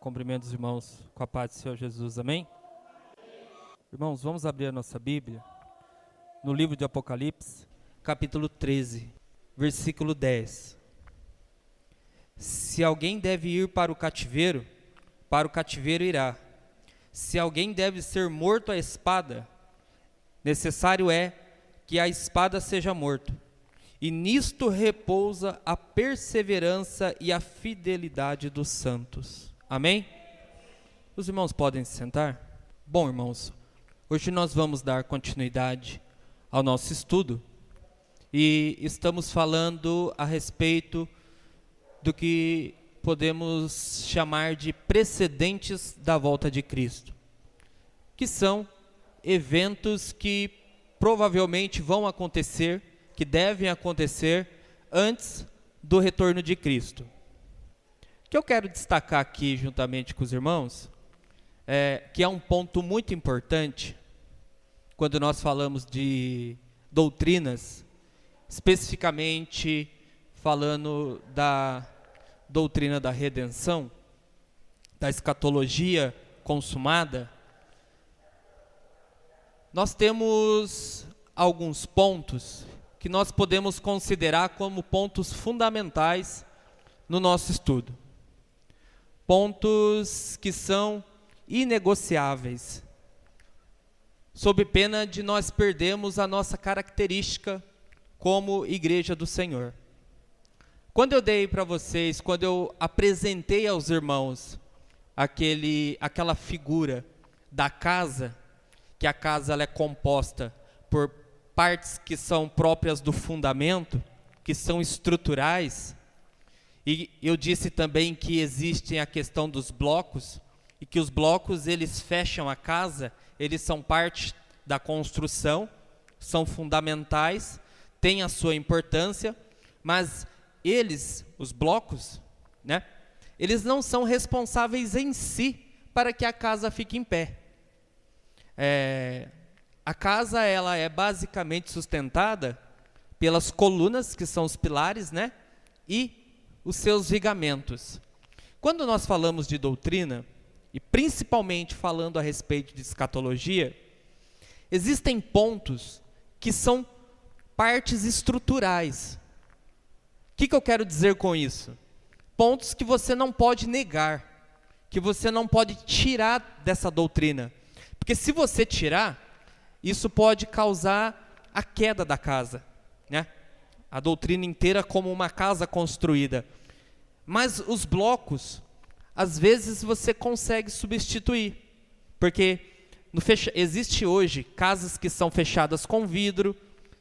Cumprimento os irmãos com a paz do Senhor Jesus, amém? Irmãos, vamos abrir a nossa Bíblia no livro de Apocalipse, capítulo 13, versículo 10. Se alguém deve ir para o cativeiro irá. Se alguém deve ser morto à espada, necessário é que a espada seja morto. E nisto repousa a perseverança e a fidelidade dos santos. Amém? Os irmãos podem se sentar? Bom, irmãos, hoje nós vamos dar continuidade ao nosso estudo e estamos falando a respeito do que podemos chamar de precedentes da volta de Cristo, que são eventos que provavelmente vão acontecer, que devem acontecer antes do retorno de Cristo. O que eu quero destacar aqui juntamente com os irmãos que é um ponto muito importante quando nós falamos de doutrinas, especificamente falando da doutrina da redenção, da escatologia consumada. Nós temos alguns pontos que nós podemos considerar como pontos fundamentais no nosso estudo. Pontos que são inegociáveis, sob pena de nós perdermos a nossa característica como Igreja do Senhor. Quando eu dei para vocês, quando eu apresentei aos irmãos aquela figura da casa, que a casa ela é composta por partes que são próprias do fundamento, que são estruturais, e eu disse também que existe a questão dos blocos, e que os blocos eles fecham a casa, eles são parte da construção, são fundamentais, têm a sua importância, mas eles, os blocos, né, eles não são responsáveis em si para que a casa fique em pé. A casa ela é basicamente sustentada pelas colunas, que são os pilares, né, e os seus vigamentos. Quando nós falamos de doutrina, e principalmente falando a respeito de escatologia, existem pontos que são partes estruturais. O que eu quero dizer com isso? Pontos que você não pode negar, que você não pode tirar dessa doutrina. Porque se você tirar, isso pode causar a queda da casa, né? A doutrina inteira como uma casa construída. Mas os blocos, às vezes você consegue substituir. Porque existe hoje casas que são fechadas com vidro,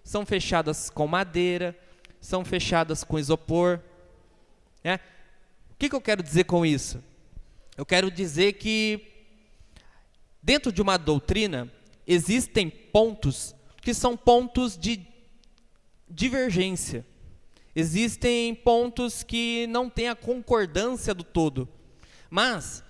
são fechadas com madeira, são fechadas com isopor, né? O que eu quero dizer com isso? Eu quero dizer que dentro de uma doutrina existem pontos que são pontos de divergência. Existem pontos que não têm a concordância do todo. Mas,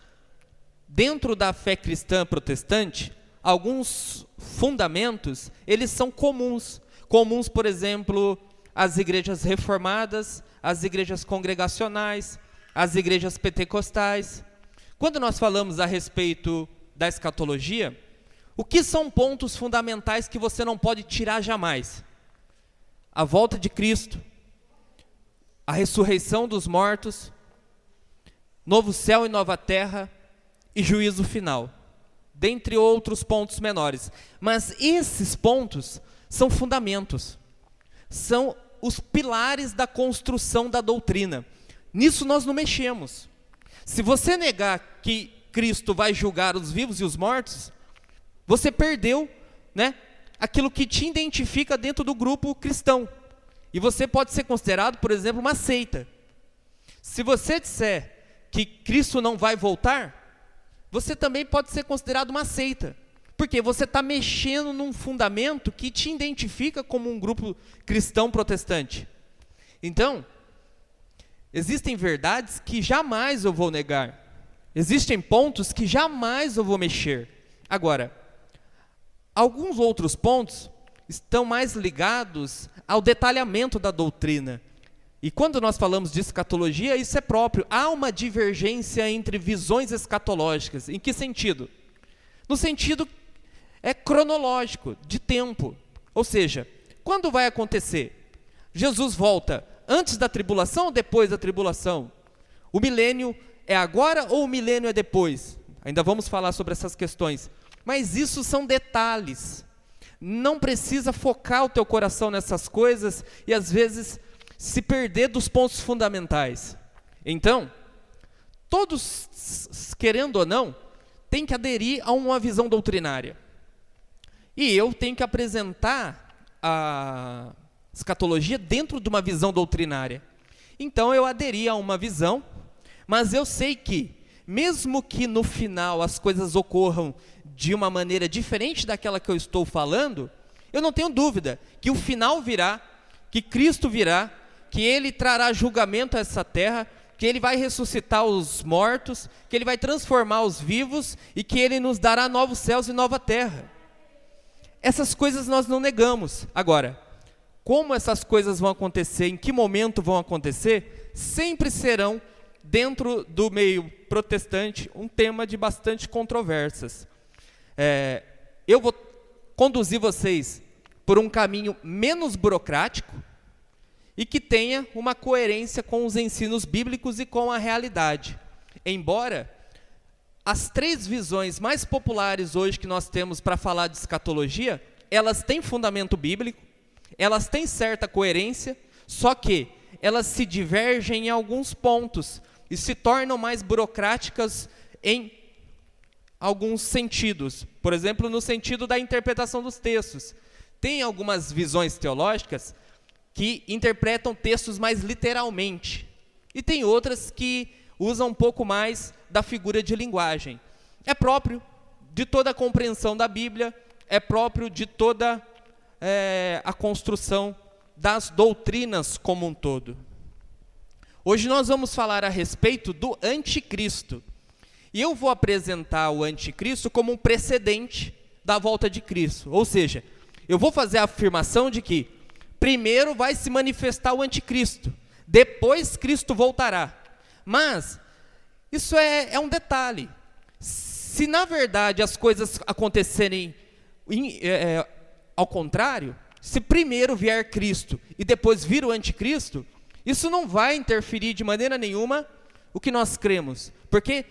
dentro da fé cristã protestante, alguns fundamentos, eles são comuns. Comuns, por exemplo, às igrejas reformadas, às igrejas congregacionais, às igrejas pentecostais. Quando nós falamos a respeito da escatologia, o que são pontos fundamentais que você não pode tirar jamais? A volta de Cristo, a ressurreição dos mortos, novo céu e nova terra e juízo final, dentre outros pontos menores. Mas esses pontos são fundamentos, são os pilares da construção da doutrina. Nisso nós não mexemos. Se você negar que Cristo vai julgar os vivos e os mortos, você perdeu, né, aquilo que te identifica dentro do grupo cristão. E você pode ser considerado, por exemplo, uma seita. Se você disser que Cristo não vai voltar, você também pode ser considerado uma seita. Porque você está mexendo num fundamento que te identifica como um grupo cristão protestante. Então, existem verdades que jamais eu vou negar. Existem pontos que jamais eu vou mexer. Agora, alguns outros pontos estão mais ligados ao detalhamento da doutrina. E quando nós falamos de escatologia, isso é próprio. Há uma divergência entre visões escatológicas. Em que sentido? No sentido cronológico, de tempo. Ou seja, quando vai acontecer? Jesus volta antes da tribulação ou depois da tribulação? O milênio é agora ou o milênio é depois? Ainda vamos falar sobre essas questões. Mas isso são detalhes. Não precisa focar o teu coração nessas coisas e às vezes se perder dos pontos fundamentais. Então, todos, querendo ou não, têm que aderir a uma visão doutrinária. E eu tenho que apresentar a escatologia dentro de uma visão doutrinária. Então eu aderi a uma visão, mas eu sei que, mesmo que no final as coisas ocorram de uma maneira diferente daquela que eu estou falando, eu não tenho dúvida que o final virá, que Cristo virá, que Ele trará julgamento a essa terra, que Ele vai ressuscitar os mortos, que Ele vai transformar os vivos e que Ele nos dará novos céus e nova terra. Essas coisas nós não negamos. Agora, como essas coisas vão acontecer, em que momento vão acontecer, sempre serão, dentro do meio protestante, um tema de bastante controvérsias. Eu vou conduzir vocês por um caminho menos burocrático e que tenha uma coerência com os ensinos bíblicos e com a realidade. Embora as 3 visões mais populares hoje que nós temos para falar de escatologia, elas têm fundamento bíblico, elas têm certa coerência, só que elas se divergem em alguns pontos e se tornam mais burocráticas em alguns sentidos. Por exemplo, no sentido da interpretação dos textos. Tem algumas visões teológicas que interpretam textos mais literalmente. E tem outras que usam um pouco mais da figura de linguagem. É próprio de toda a compreensão da Bíblia, é próprio de toda a construção das doutrinas como um todo. Hoje nós vamos falar a respeito do anticristo. E eu vou apresentar o anticristo como um precedente da volta de Cristo. Ou seja, eu vou fazer a afirmação de que primeiro vai se manifestar o anticristo, depois Cristo voltará. Mas isso é um detalhe. Se na verdade as coisas acontecerem ao contrário, se primeiro vier Cristo e depois vir o anticristo, isso não vai interferir de maneira nenhuma o que nós cremos. Porque,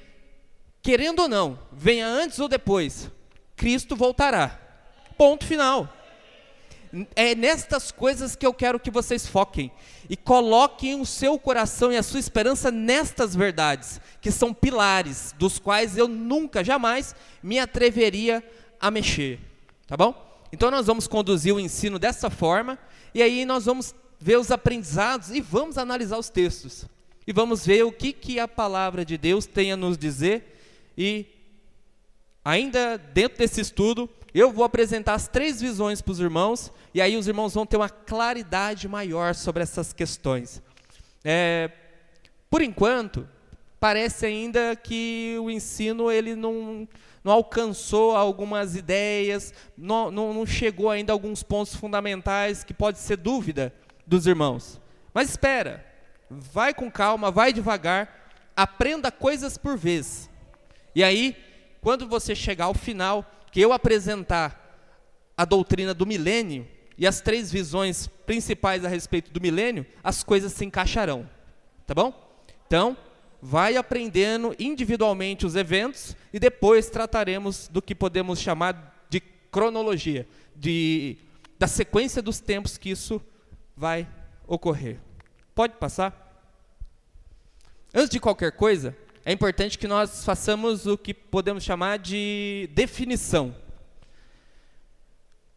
querendo ou não, venha antes ou depois, Cristo voltará. Ponto final. É nestas coisas que eu quero que vocês foquem e coloquem o seu coração e a sua esperança nestas verdades, que são pilares, dos quais eu nunca, jamais me atreveria a mexer, tá bom? Então nós vamos conduzir o ensino dessa forma, e aí nós vamos ver os aprendizados e vamos analisar os textos. E vamos ver o que a palavra de Deus tem a nos dizer, e ainda dentro desse estudo, eu vou apresentar as 3 visões para os irmãos, e aí os irmãos vão ter uma claridade maior sobre essas questões. Por enquanto, parece ainda que o ensino ele não alcançou algumas ideias, não chegou ainda a alguns pontos fundamentais que pode ser dúvida dos irmãos. Mas espera, vai com calma, vai devagar, aprenda coisas por vez. E aí, quando você chegar ao final, que eu apresentar a doutrina do milênio e as 3 visões principais a respeito do milênio, as coisas se encaixarão, tá bom? Então, vai aprendendo individualmente os eventos e depois trataremos do que podemos chamar de cronologia, da sequência dos tempos que isso vai ocorrer. Pode passar? Antes de qualquer coisa, é importante que nós façamos o que podemos chamar de definição.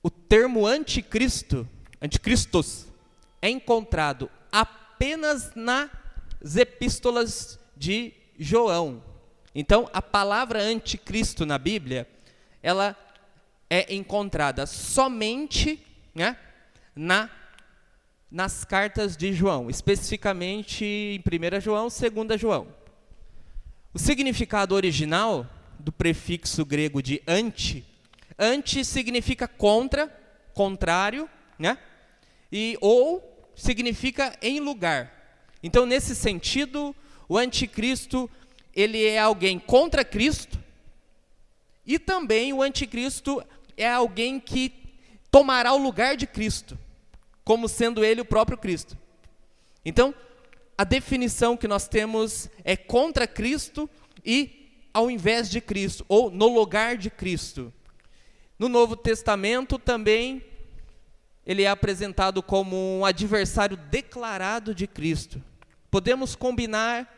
O termo anticristos, é encontrado apenas nas epístolas de João. Então, a palavra anticristo na Bíblia, ela é encontrada somente, né, nas cartas de João, especificamente em 1 João, 2 João. O significado original do prefixo grego de anti significa contra, contrário, né? Ou significa em lugar. Então, nesse sentido, o anticristo, ele é alguém contra Cristo, e também o anticristo é alguém que tomará o lugar de Cristo, como sendo ele o próprio Cristo. Então, a definição que nós temos é contra Cristo e ao invés de Cristo, ou no lugar de Cristo. No Novo Testamento também, ele é apresentado como um adversário declarado de Cristo. Podemos combinar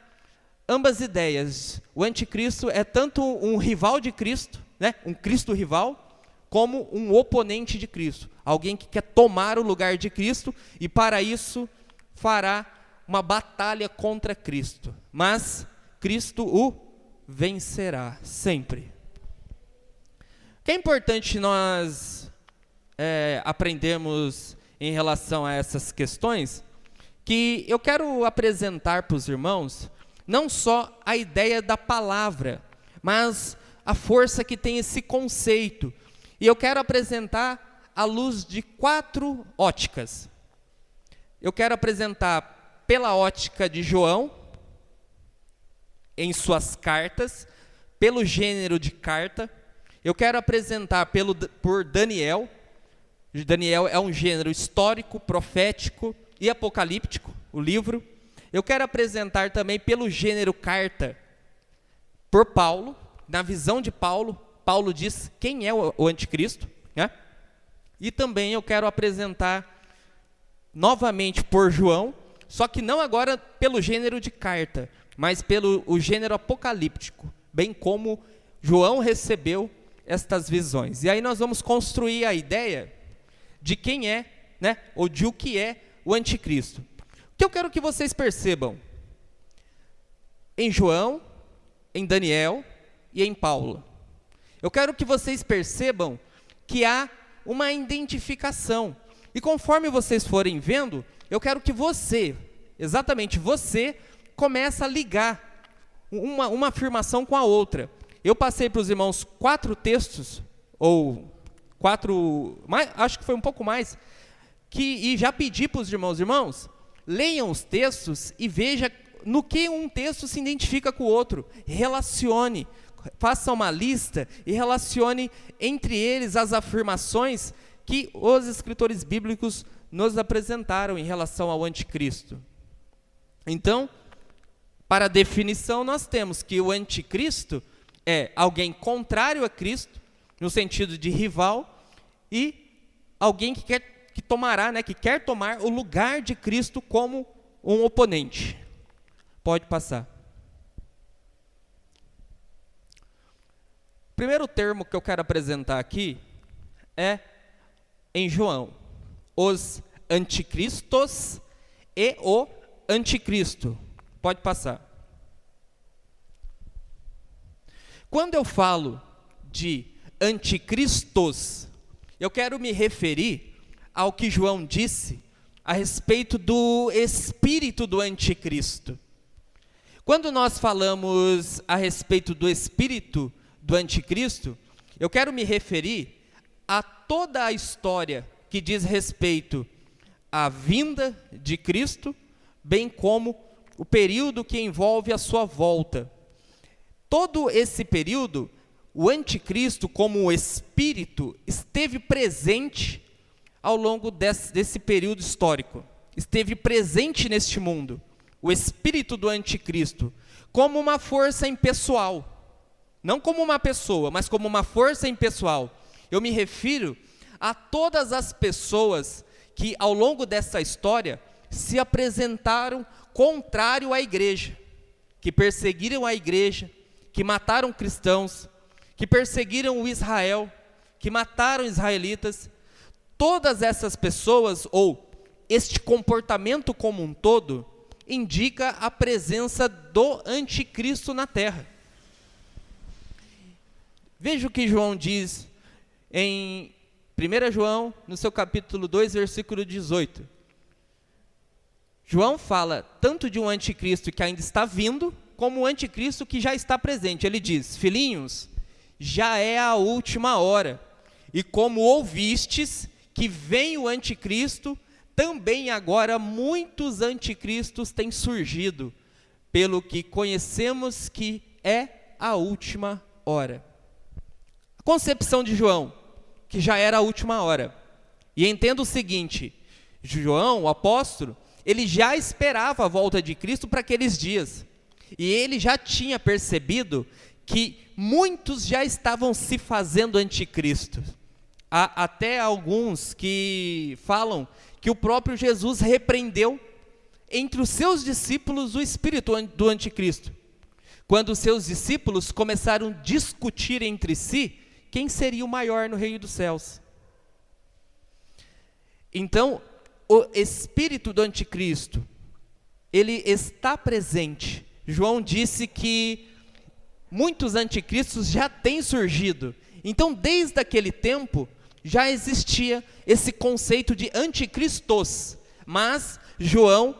ambas ideias. O anticristo é tanto um rival de Cristo, né? Um Cristo rival, como um oponente de Cristo. Alguém que quer tomar o lugar de Cristo e para isso fará uma batalha contra Cristo. Mas Cristo o vencerá sempre. O que é importante nós aprendermos em relação a essas questões, que eu quero apresentar para os irmãos não só a ideia da palavra, mas a força que tem esse conceito. E eu quero apresentar à luz de 4 óticas. Eu quero apresentar pela ótica de João, em suas cartas, pelo gênero de carta. Eu quero apresentar por Daniel. Daniel é um gênero histórico, profético e apocalíptico, o livro. Eu quero apresentar também pelo gênero carta, por Paulo. Na visão de Paulo, Paulo diz quem é o anticristo, né? E também eu quero apresentar novamente por João, só que não agora pelo gênero de carta, mas pelo o gênero apocalíptico, bem como João recebeu estas visões. E aí nós vamos construir a ideia de quem é, né, ou de o que é o anticristo. O que eu quero que vocês percebam em João, em Daniel e em Paulo. Eu quero que vocês percebam que há uma identificação. E conforme vocês forem vendo, eu quero que você, exatamente você, comece a ligar uma afirmação com a outra. Eu passei para os irmãos 4 textos, ou 4, acho que foi um pouco mais, e já pedi para os irmãos, leiam os textos e veja no que um texto se identifica com o outro. Relacione, faça uma lista e relacione entre eles as afirmações que os escritores bíblicos nos apresentaram em relação ao anticristo. Então, para a definição, nós temos que o anticristo é alguém contrário a Cristo, no sentido de rival, e alguém que quer tomar o lugar de Cristo como um oponente. Pode passar. O primeiro termo que eu quero apresentar aqui é em João, os anticristos e o anticristo. Pode passar. Quando eu falo de anticristos, eu quero me referir ao que João disse a respeito do espírito do anticristo. Quando nós falamos a respeito do espírito do anticristo, eu quero me referir a toda a história que diz respeito à vinda de Cristo, bem como o período que envolve a sua volta. Todo esse período, o anticristo como espírito esteve presente ao longo desse período histórico. Esteve presente neste mundo. O espírito do anticristo como uma força impessoal. Não como uma pessoa, mas como uma força impessoal. Eu me refiro a todas as pessoas que ao longo dessa história se apresentaram contrário à igreja, que perseguiram a igreja, que mataram cristãos, que perseguiram o Israel, que mataram israelitas. Todas essas pessoas, ou este comportamento como um todo, indica a presença do anticristo na terra. Veja o que João diz em 1 João, no seu capítulo 2, versículo 18. João fala tanto de um anticristo que ainda está vindo, como o anticristo que já está presente. Ele diz: filhinhos, já é a última hora, e como ouvistes que vem o anticristo, também agora muitos anticristos têm surgido, pelo que conhecemos que é a última hora. A concepção de João, que já era a última hora. E entenda o seguinte, João, o apóstolo, ele já esperava a volta de Cristo para aqueles dias. E ele já tinha percebido que muitos já estavam se fazendo anticristos. Há até alguns que falam que o próprio Jesus repreendeu entre os seus discípulos o espírito do anticristo. Quando os seus discípulos começaram a discutir entre si quem seria o maior no reino dos céus. Então, o espírito do anticristo, ele está presente. João disse que muitos anticristos já têm surgido. Então, desde aquele tempo, já existia esse conceito de anticristos. Mas João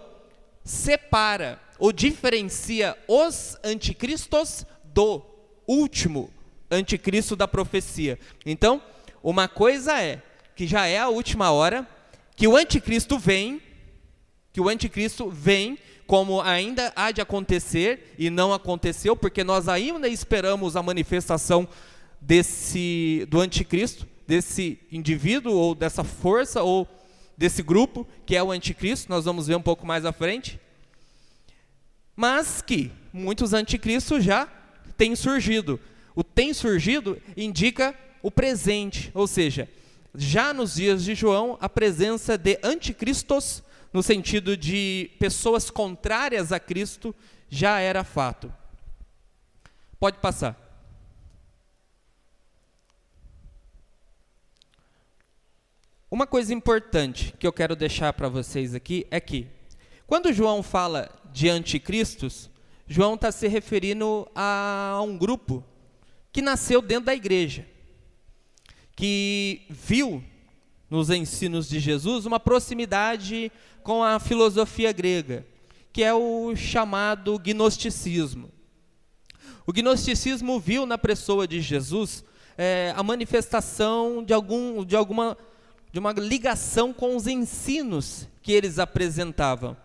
separa ou diferencia os anticristos do último anticristo da profecia. Então, uma coisa é que já é a última hora, que o anticristo vem, como ainda há de acontecer, e não aconteceu, porque nós ainda esperamos a manifestação do anticristo, desse indivíduo, ou dessa força, ou desse grupo, que é o anticristo, nós vamos ver um pouco mais à frente, mas que muitos anticristos já têm surgido. O tem surgido indica o presente, ou seja, já nos dias de João, a presença de anticristos, no sentido de pessoas contrárias a Cristo, já era fato. Pode passar. Uma coisa importante que eu quero deixar para vocês aqui é que, quando João fala de anticristos, João está se referindo a um grupo que nasceu dentro da igreja, que viu nos ensinos de Jesus uma proximidade com a filosofia grega, que é o chamado gnosticismo. O gnosticismo viu na pessoa de Jesus a manifestação de uma ligação com os ensinos que eles apresentavam.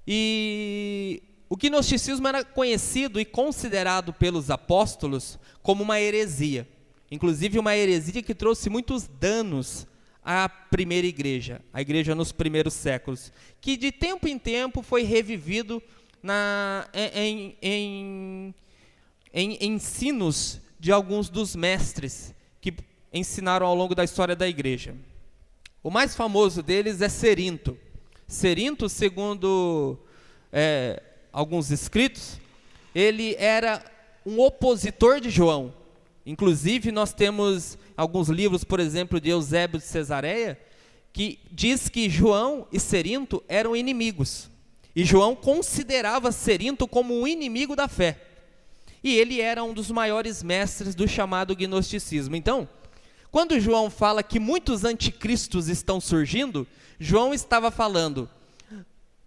E o gnosticismo era conhecido e considerado pelos apóstolos como uma heresia. Inclusive uma heresia que trouxe muitos danos à primeira igreja, a igreja nos primeiros séculos, que de tempo em tempo foi revivido em ensinos de alguns dos mestres que ensinaram ao longo da história da igreja. O mais famoso deles é Cerinto. Cerinto, segundo alguns escritos, ele era um opositor de João. Inclusive, nós temos alguns livros, por exemplo, de Eusébio de Cesareia, que diz que João e Cerinto eram inimigos. E João considerava Cerinto como um inimigo da fé. E ele era um dos maiores mestres do chamado gnosticismo. Então, quando João fala que muitos anticristos estão surgindo, João estava falando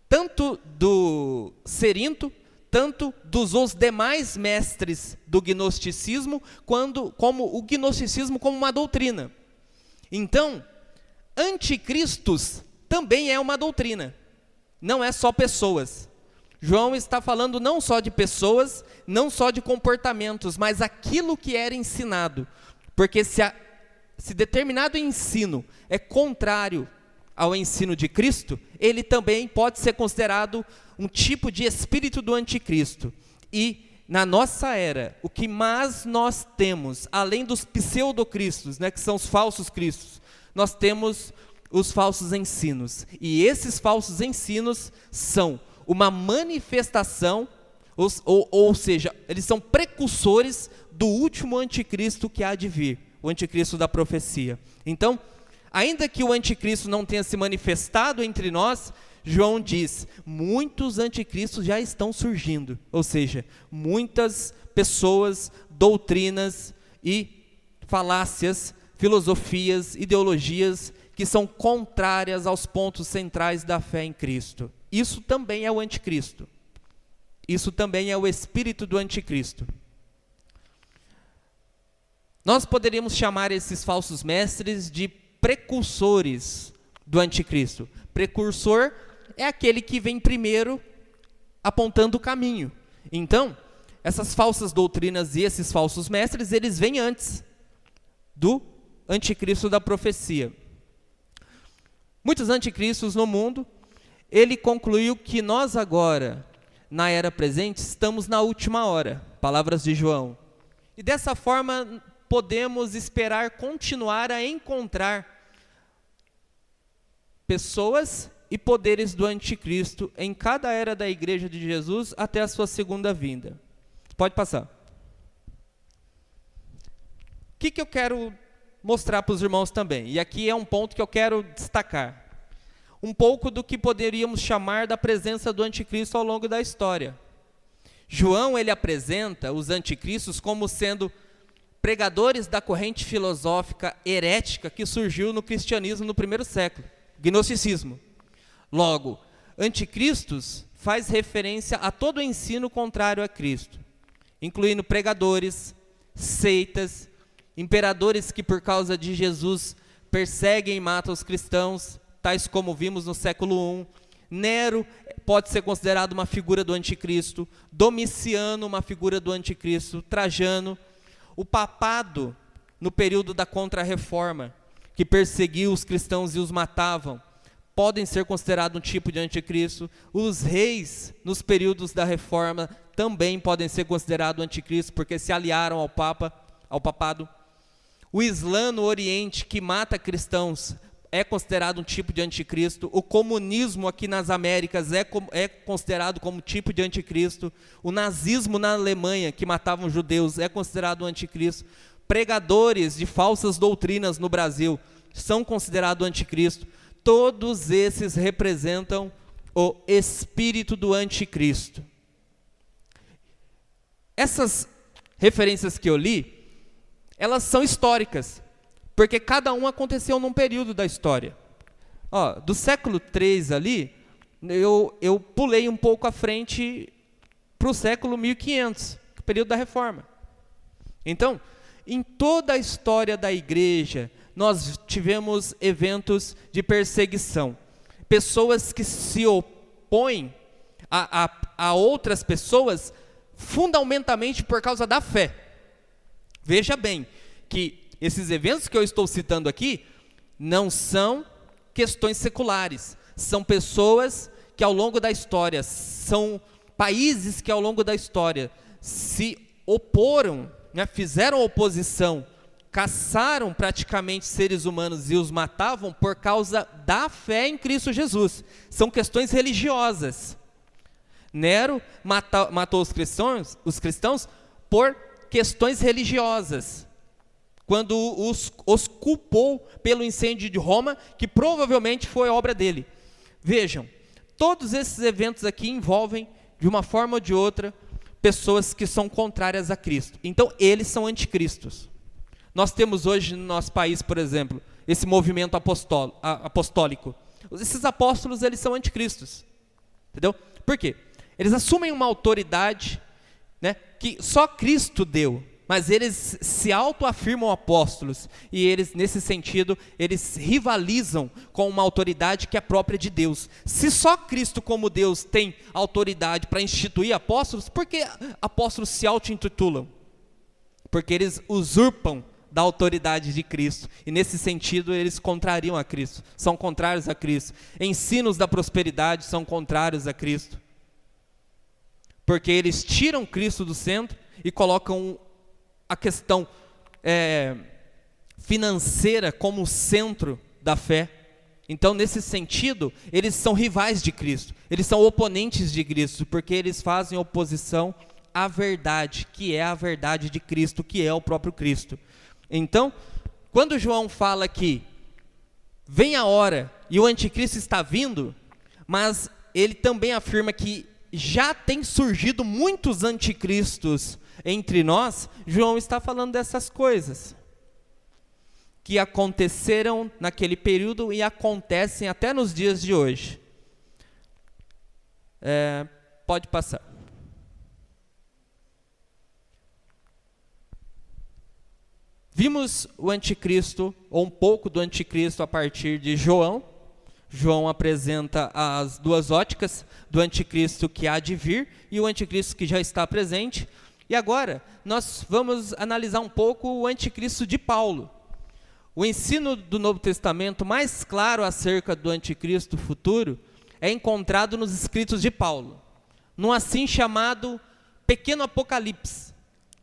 tanto do Cerinto, tanto dos demais mestres do gnosticismo, como o gnosticismo como uma doutrina. Então, anticristos também é uma doutrina, não é só pessoas. João está falando não só de pessoas, não só de comportamentos, mas aquilo que era ensinado. Porque se determinado ensino é contrário ao ensino de Cristo, ele também pode ser considerado um tipo de espírito do anticristo. E na nossa era, o que mais nós temos, além dos pseudocristos, que são os falsos cristos, nós temos os falsos ensinos. E esses falsos ensinos são uma manifestação, ou seja, eles são precursores do último anticristo que há de vir, o anticristo da profecia. Então, ainda que o anticristo não tenha se manifestado entre nós, João diz, muitos anticristos já estão surgindo, ou seja, muitas pessoas, doutrinas e falácias, filosofias, ideologias que são contrárias aos pontos centrais da fé em Cristo. Isso também é o anticristo. Isso também é o espírito do anticristo. Nós poderíamos chamar esses falsos mestres de precursores do anticristo? Precursor é aquele que vem primeiro apontando o caminho. Então, essas falsas doutrinas e esses falsos mestres, eles vêm antes do anticristo da profecia. Muitos anticristos no mundo, ele concluiu que nós agora, na era presente, estamos na última hora. Palavras de João. E dessa forma, podemos esperar continuar a encontrar pessoas e poderes do anticristo em cada era da igreja de Jesus até a sua segunda vinda. Pode passar. O que eu quero mostrar para os irmãos também? E aqui é um ponto que eu quero destacar. Um pouco do que poderíamos chamar da presença do anticristo ao longo da história. João, ele apresenta os anticristos como sendo pregadores da corrente filosófica herética que surgiu no cristianismo no primeiro século, gnosticismo. Logo, anticristos faz referência a todo o ensino contrário a Cristo, incluindo pregadores, seitas, imperadores que por causa de Jesus perseguem e matam os cristãos, tais como vimos no século I. Nero pode ser considerado uma figura do anticristo, Domiciano uma figura do anticristo, Trajano, o papado no período da Contra-Reforma, que perseguiu os cristãos e os matavam, podem ser considerados um tipo de anticristo. Os reis, nos períodos da Reforma, também podem ser considerados anticristo, porque se aliaram ao papado. O Islã no Oriente, que mata cristãos, é considerado um tipo de anticristo. O comunismo aqui nas Américas é considerado como tipo de anticristo. O nazismo na Alemanha, que matavam judeus, é considerado um anticristo. Pregadores de falsas doutrinas no Brasil são considerados anticristo. Todos esses representam o espírito do anticristo. Essas referências que eu li, elas são históricas, porque cada um aconteceu num período da história. Do século III ali, eu pulei um pouco à frente para o século 1500, período da Reforma. Então, em toda a história da igreja, nós tivemos eventos de perseguição. Pessoas que se opõem a outras pessoas fundamentalmente por causa da fé. Veja bem que esses eventos que eu estou citando aqui não são questões seculares, são pessoas que ao longo da história, são países que ao longo da história se oporam, fizeram oposição, caçaram praticamente seres humanos e os matavam por causa da fé em Cristo Jesus. São questões religiosas. Nero matou os cristãos por questões religiosas, quando os culpou pelo incêndio de Roma, que provavelmente foi obra dele. Vejam, todos esses eventos aqui envolvem, de uma forma ou de outra, pessoas que são contrárias a Cristo. Então, eles são anticristos. Nós temos hoje no nosso país, por exemplo, esse movimento apostólico. Esses apóstolos, eles são anticristos. Entendeu? Por quê? Eles assumem uma autoridade, que só Cristo deu, mas eles se autoafirmam apóstolos, e eles, nesse sentido, eles rivalizam com uma autoridade que é própria de Deus. Se só Cristo como Deus tem autoridade para instituir apóstolos, por que apóstolos se auto-intitulam? Porque eles usurpam da autoridade de Cristo, e nesse sentido eles contrariam a Cristo, são contrários a Cristo. Ensinos da prosperidade são contrários a Cristo, porque eles tiram Cristo do centro e colocam a questão financeira como centro da fé. Então, nesse sentido, eles são rivais de Cristo, eles são oponentes de Cristo, porque eles fazem oposição à verdade, que é a verdade de Cristo, que é o próprio Cristo. Então, quando João fala que vem a hora e o anticristo está vindo, mas ele também afirma que já tem surgido muitos anticristos entre nós, João está falando dessas coisas que aconteceram naquele período e acontecem até nos dias de hoje. Pode passar. Vimos o anticristo, ou um pouco do anticristo a partir de João, João apresenta as duas óticas do anticristo que há de vir e o anticristo que já está presente. E agora nós vamos analisar um pouco o anticristo de Paulo. O ensino do Novo Testamento mais claro acerca do anticristo futuro é encontrado nos escritos de Paulo, num assim chamado Pequeno Apocalipse,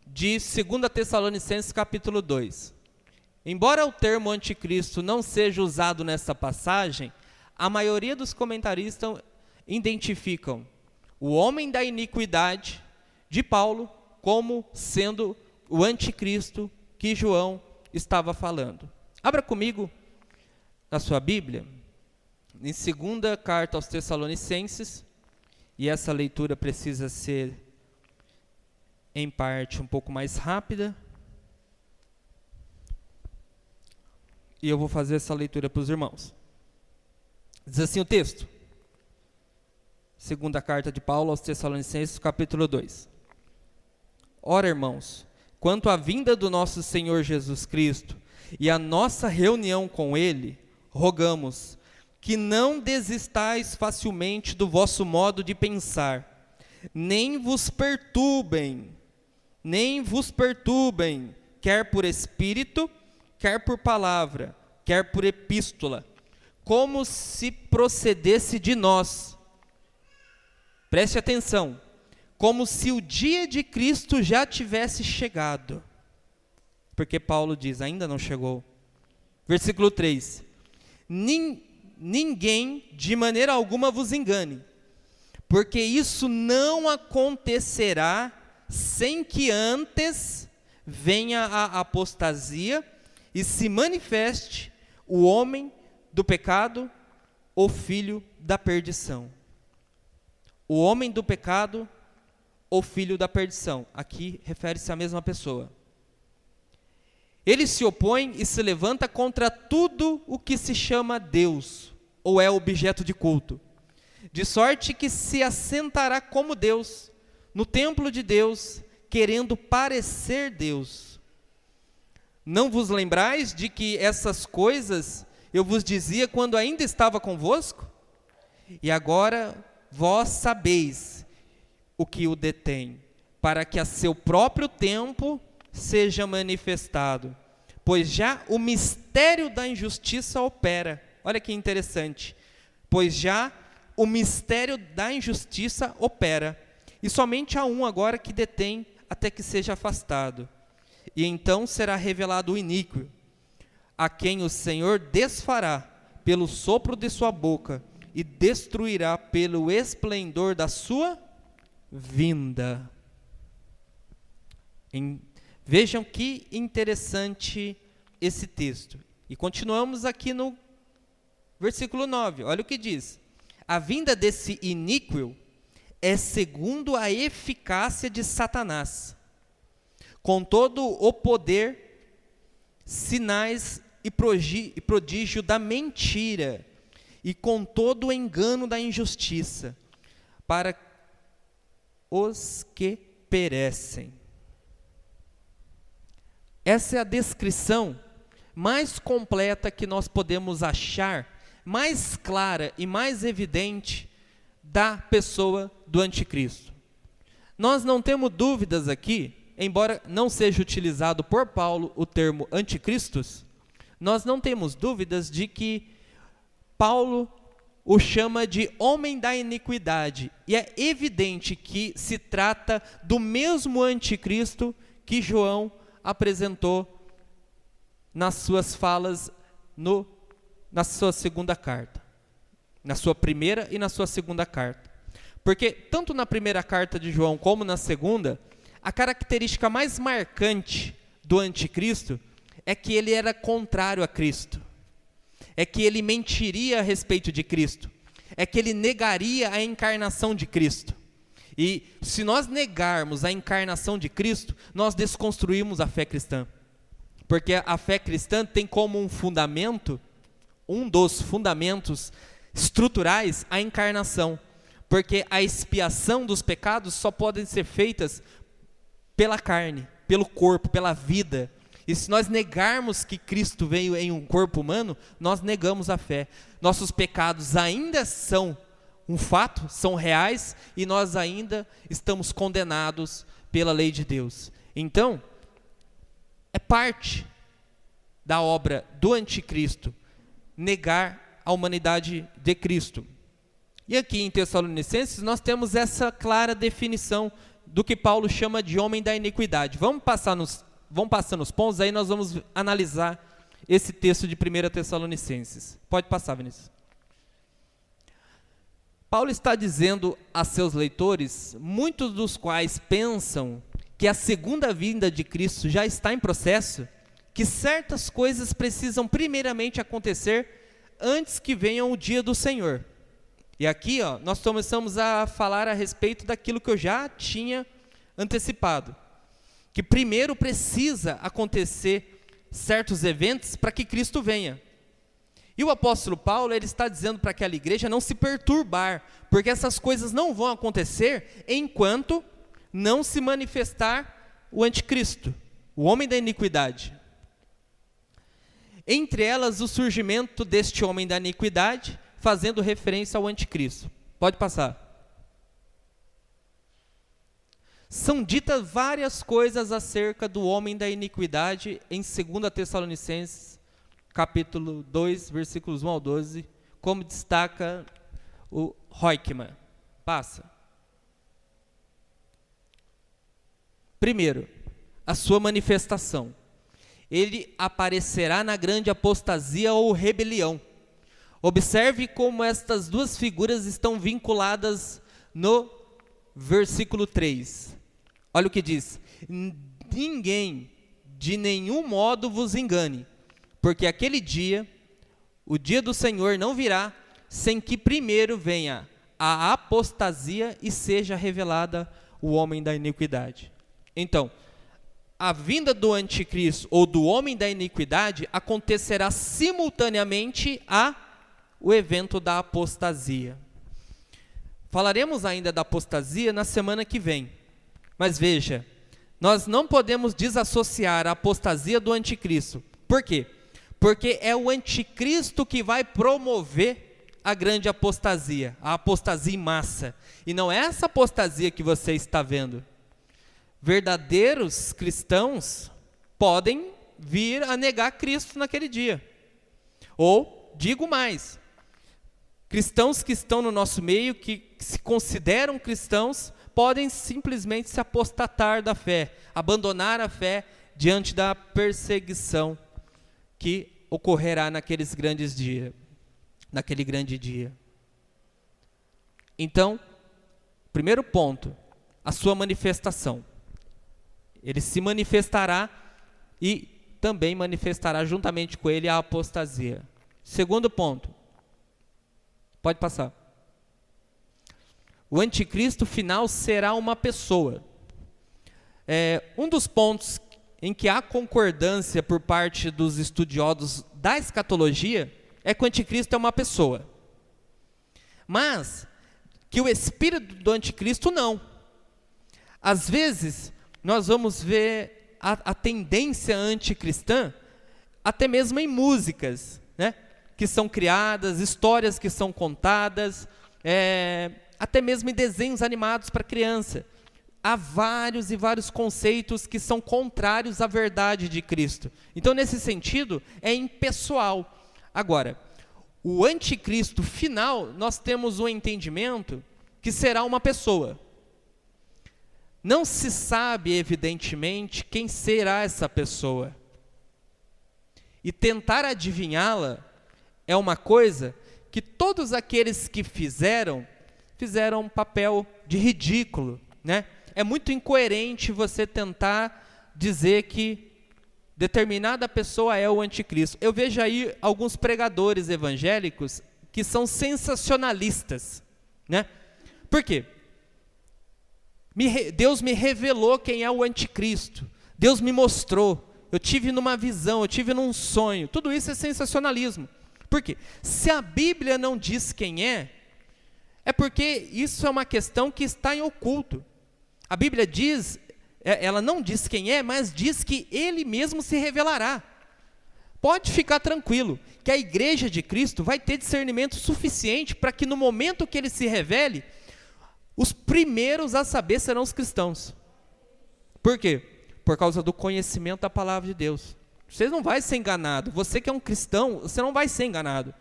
de 2 Tessalonicenses capítulo 2. Embora o termo anticristo não seja usado nessa passagem, a maioria dos comentaristas identificam o homem da iniquidade de Paulo como sendo o anticristo que João estava falando. Abra comigo na sua Bíblia, em 2ª carta aos Tessalonicenses, e essa leitura precisa ser, em parte, um pouco mais rápida. E eu vou fazer essa leitura para os irmãos. Diz assim o texto, 2ª carta de Paulo aos Tessalonicenses, capítulo 2. Ora, irmãos, quanto à vinda do nosso Senhor Jesus Cristo e a nossa reunião com Ele, rogamos que não desistais facilmente do vosso modo de pensar, nem vos perturbem, quer por espírito, quer por palavra, quer por epístola, como se procedesse de nós. Preste atenção, como se o dia de Cristo já tivesse chegado. Porque Paulo diz, ainda não chegou. Versículo 3. Ninguém de maneira alguma vos engane, porque isso não acontecerá sem que antes venha a apostasia e se manifeste o homem do pecado, o filho da perdição. O homem do pecado, o filho da perdição. Aqui refere-se à mesma pessoa. Ele se opõe e se levanta contra tudo o que se chama Deus, ou é objeto de culto, de sorte que se assentará como Deus, no templo de Deus, querendo parecer Deus. Não vos lembrais de que essas coisas eu vos dizia quando ainda estava convosco? E agora vós sabeis o que o detém, para que a seu próprio tempo seja manifestado, pois já o mistério da injustiça opera. Olha que interessante. Pois já o mistério da injustiça opera, e somente há um agora que detém até que seja afastado. E então será revelado o iníquo, a quem o Senhor desfará pelo sopro de sua boca e destruirá pelo esplendor da sua vinda. Vejam que interessante esse texto. E continuamos aqui no versículo 9. Olha o que diz. A vinda desse iníquo é segundo a eficácia de Satanás, com todo o poder, sinais e prodígio da mentira, e com todo o engano da injustiça, para os que perecem. Essa é a descrição mais completa que nós podemos achar, mais clara e mais evidente da pessoa do anticristo. Nós não temos dúvidas aqui, embora não seja utilizado por Paulo o termo anticristos, nós não temos dúvidas de que Paulo o chama de homem da iniquidade, e é evidente que se trata do mesmo anticristo que João apresentou nas suas falas na sua segunda carta, na sua primeira e na sua segunda carta. Porque tanto na primeira carta de João como na segunda, a característica mais marcante do anticristo é que ele era contrário a Cristo, é que ele mentiria a respeito de Cristo, é que ele negaria a encarnação de Cristo. E se nós negarmos a encarnação de Cristo, nós desconstruímos a fé cristã. Porque a fé cristã tem como um fundamento, um dos fundamentos estruturais, a encarnação. Porque a expiação dos pecados só podem ser feitas pela carne, pelo corpo, pela vida. E se nós negarmos que Cristo veio em um corpo humano, nós negamos a fé. Nossos pecados ainda são um fato, são reais, e nós ainda estamos condenados pela lei de Deus. Então, é parte da obra do anticristo negar a humanidade de Cristo. E aqui em Tessalonicenses nós temos essa clara definição do que Paulo chama de homem da iniquidade. Vamos passando os pontos, aí nós vamos analisar esse texto de 1 Tessalonicenses. Pode passar, Vinícius. Paulo está dizendo a seus leitores, muitos dos quais pensam que a segunda vinda de Cristo já está em processo, que certas coisas precisam primeiramente acontecer antes que venha o dia do Senhor. E aqui, nós começamos a falar a respeito daquilo que eu já tinha antecipado, que primeiro precisa acontecer certos eventos para que Cristo venha. E o apóstolo Paulo, ele está dizendo para aquela igreja não se perturbar, porque essas coisas não vão acontecer enquanto não se manifestar o anticristo, o homem da iniquidade. Entre elas, o surgimento deste homem da iniquidade, fazendo referência ao anticristo. Pode passar. São ditas várias coisas acerca do homem da iniquidade em 2 Tessalonicenses, capítulo 2, versículos 1 ao 12, como destaca o Roykman. Passa. Primeiro, a sua manifestação. Ele aparecerá na grande apostasia ou rebelião. Observe como estas duas figuras estão vinculadas no versículo 3. Olha o que diz: ninguém de nenhum modo vos engane, porque aquele dia, o dia do Senhor não virá, sem que primeiro venha a apostasia e seja revelada o homem da iniquidade. Então, a vinda do anticristo ou do homem da iniquidade acontecerá simultaneamente o evento da apostasia. Falaremos ainda da apostasia na semana que vem. Mas veja, nós não podemos desassociar a apostasia do anticristo. Por quê? Porque é o anticristo que vai promover a grande apostasia, a apostasia em massa. E não é essa apostasia que você está vendo. Verdadeiros cristãos podem vir a negar Cristo naquele dia. Ou, digo mais, cristãos que estão no nosso meio, que se consideram cristãos, podem simplesmente se apostatar da fé, abandonar a fé diante da perseguição que ocorrerá naquele grande dia. Então, primeiro ponto, a sua manifestação. Ele se manifestará e também manifestará juntamente com ele a apostasia. Segundo ponto, pode passar. O anticristo final será uma pessoa. Um dos pontos em que há concordância por parte dos estudiosos da escatologia é que o anticristo é uma pessoa. Mas que o espírito do anticristo não. Às vezes, nós vamos ver a tendência anticristã, até mesmo em músicas, né, que são criadas, histórias que são contadas, até mesmo em desenhos animados para criança. Há vários e vários conceitos que são contrários à verdade de Cristo. Então, nesse sentido, é impessoal. Agora, o anticristo final, nós temos um entendimento que será uma pessoa. Não se sabe, evidentemente, quem será essa pessoa. E tentar adivinhá-la é uma coisa que todos aqueles que fizeram um papel de ridículo, né? É muito incoerente você tentar dizer que determinada pessoa é o anticristo. Eu vejo aí alguns pregadores evangélicos que são sensacionalistas, né? Por quê? Deus me revelou quem é o anticristo. Deus me mostrou. Eu tive numa visão, eu tive num sonho. Tudo isso é sensacionalismo. Por quê? Se a Bíblia não diz quem é porque isso é uma questão que está em oculto. A Bíblia diz ela não diz quem é, mas diz que ele mesmo se revelará. Pode ficar tranquilo, que a igreja de Cristo vai ter discernimento suficiente para que no momento que ele se revele, os primeiros a saber serão os cristãos. Por quê? Por causa do conhecimento da palavra de Deus. Você não vai ser enganado. Você que é um cristão, você não vai ser enganado.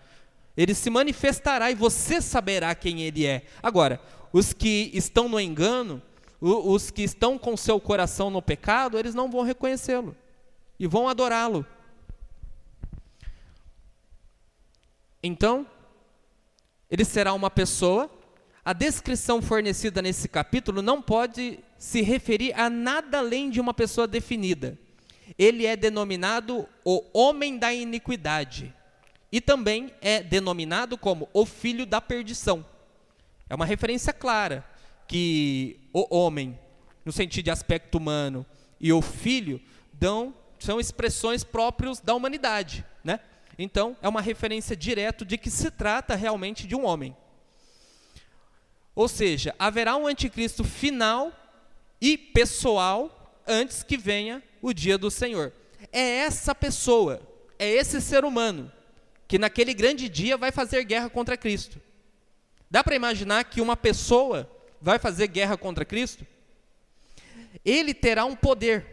Ele se manifestará e você saberá quem ele é. Agora, os que estão no engano, os que estão com seu coração no pecado, eles não vão reconhecê-lo e vão adorá-lo. Então, ele será uma pessoa. A descrição fornecida nesse capítulo não pode se referir a nada além de uma pessoa definida. Ele é denominado o homem da iniquidade e também é denominado como o filho da perdição. É uma referência clara que o homem, no sentido de aspecto humano, e o filho são expressões próprias da humanidade, né? Então, é uma referência direta de que se trata realmente de um homem. Ou seja, haverá um anticristo final e pessoal antes que venha o dia do Senhor. É essa pessoa, é esse ser humano, que naquele grande dia vai fazer guerra contra Cristo. Dá para imaginar que uma pessoa vai fazer guerra contra Cristo? Ele terá um poder,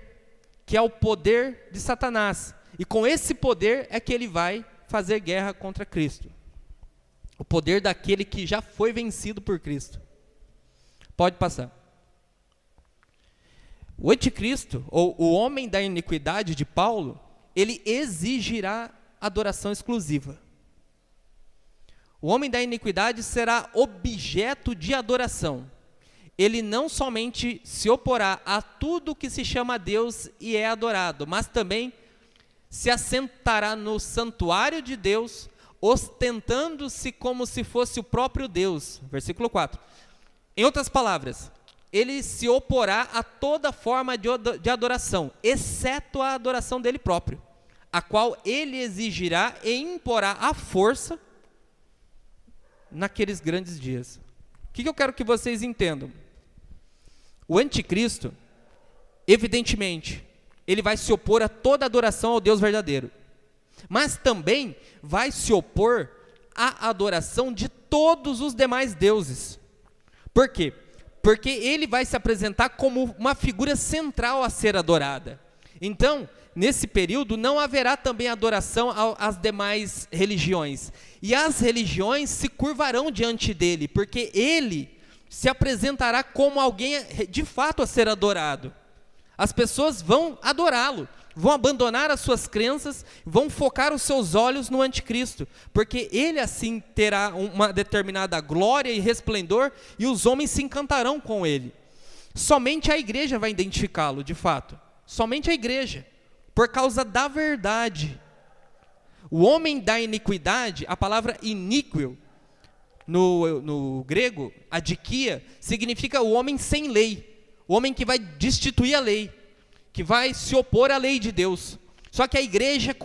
que é o poder de Satanás. E com esse poder é que ele vai fazer guerra contra Cristo. O poder daquele que já foi vencido por Cristo. Pode passar. O anticristo, ou o homem da iniquidade de Paulo, ele exigirá adoração exclusiva. O homem da iniquidade será objeto de adoração. Ele não somente se oporá a tudo que se chama Deus e é adorado, mas também se assentará no santuário de Deus, ostentando-se como se fosse o próprio Deus. Versículo 4. Em outras palavras, ele se oporá a toda forma de adoração, exceto a adoração dele próprio, a qual ele exigirá e imporá à força naqueles grandes dias. O que eu quero que vocês entendam? O anticristo, evidentemente, ele vai se opor a toda adoração ao Deus verdadeiro, mas também vai se opor à adoração de todos os demais deuses. Por quê? Porque ele vai se apresentar como uma figura central a ser adorada. Então, nesse período, não haverá também adoração às demais religiões. E as religiões se curvarão diante dele, porque ele se apresentará como alguém de fato a ser adorado. As pessoas vão adorá-lo, vão abandonar as suas crenças, vão focar os seus olhos no anticristo, porque ele assim terá uma determinada glória e resplendor, e os homens se encantarão com ele. Somente a igreja vai identificá-lo, de fato. Somente a igreja, por causa da verdade. O homem da iniquidade, a palavra iníquo, no grego, adikia, significa o homem sem lei. O homem que vai destituir a lei, que vai se opor à lei de Deus. Só que a igreja,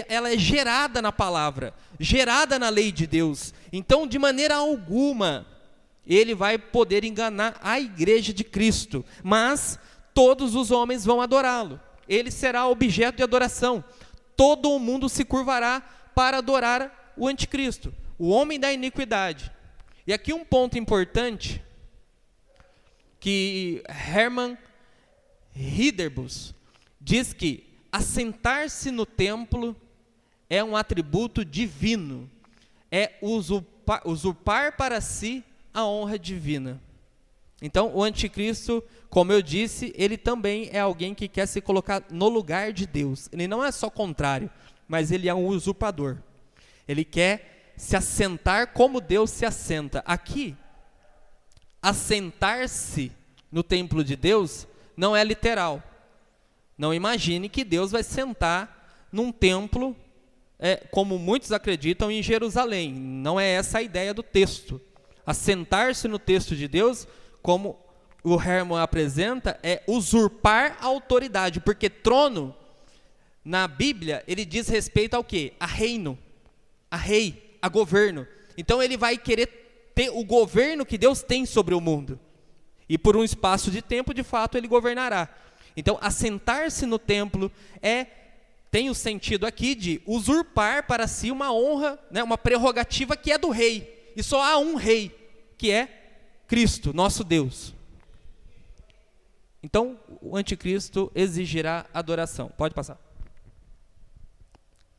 ela é gerada na palavra, gerada na lei de Deus. Então, de maneira alguma, ele vai poder enganar a igreja de Cristo. Mas todos os homens vão adorá-lo. Ele será objeto de adoração. Todo o mundo se curvará para adorar o anticristo, o homem da iniquidade. E aqui um ponto importante, que Hermann Ridderbus diz que assentar-se no templo é um atributo divino, é usurpar para si a honra divina. Então, o anticristo, como eu disse, ele também é alguém que quer se colocar no lugar de Deus. Ele não é só contrário, mas ele é um usurpador. Ele quer se assentar como Deus se assenta. Aqui, assentar-se no templo de Deus não é literal. Não imagine que Deus vai sentar num templo, como muitos acreditam, em Jerusalém. Não é essa a ideia do texto. Assentar-se no texto de Deus, como o Hermann apresenta, é usurpar a autoridade, porque trono, na Bíblia, ele diz respeito ao quê? A reino, a rei, a governo. Então ele vai querer ter o governo que Deus tem sobre o mundo. E por um espaço de tempo, de fato, ele governará. Então, assentar-se no templo tem o sentido aqui de usurpar para si uma honra, né, uma prerrogativa que é do rei. E só há um rei, que é Cristo, nosso Deus. Então, o anticristo exigirá adoração. Pode passar.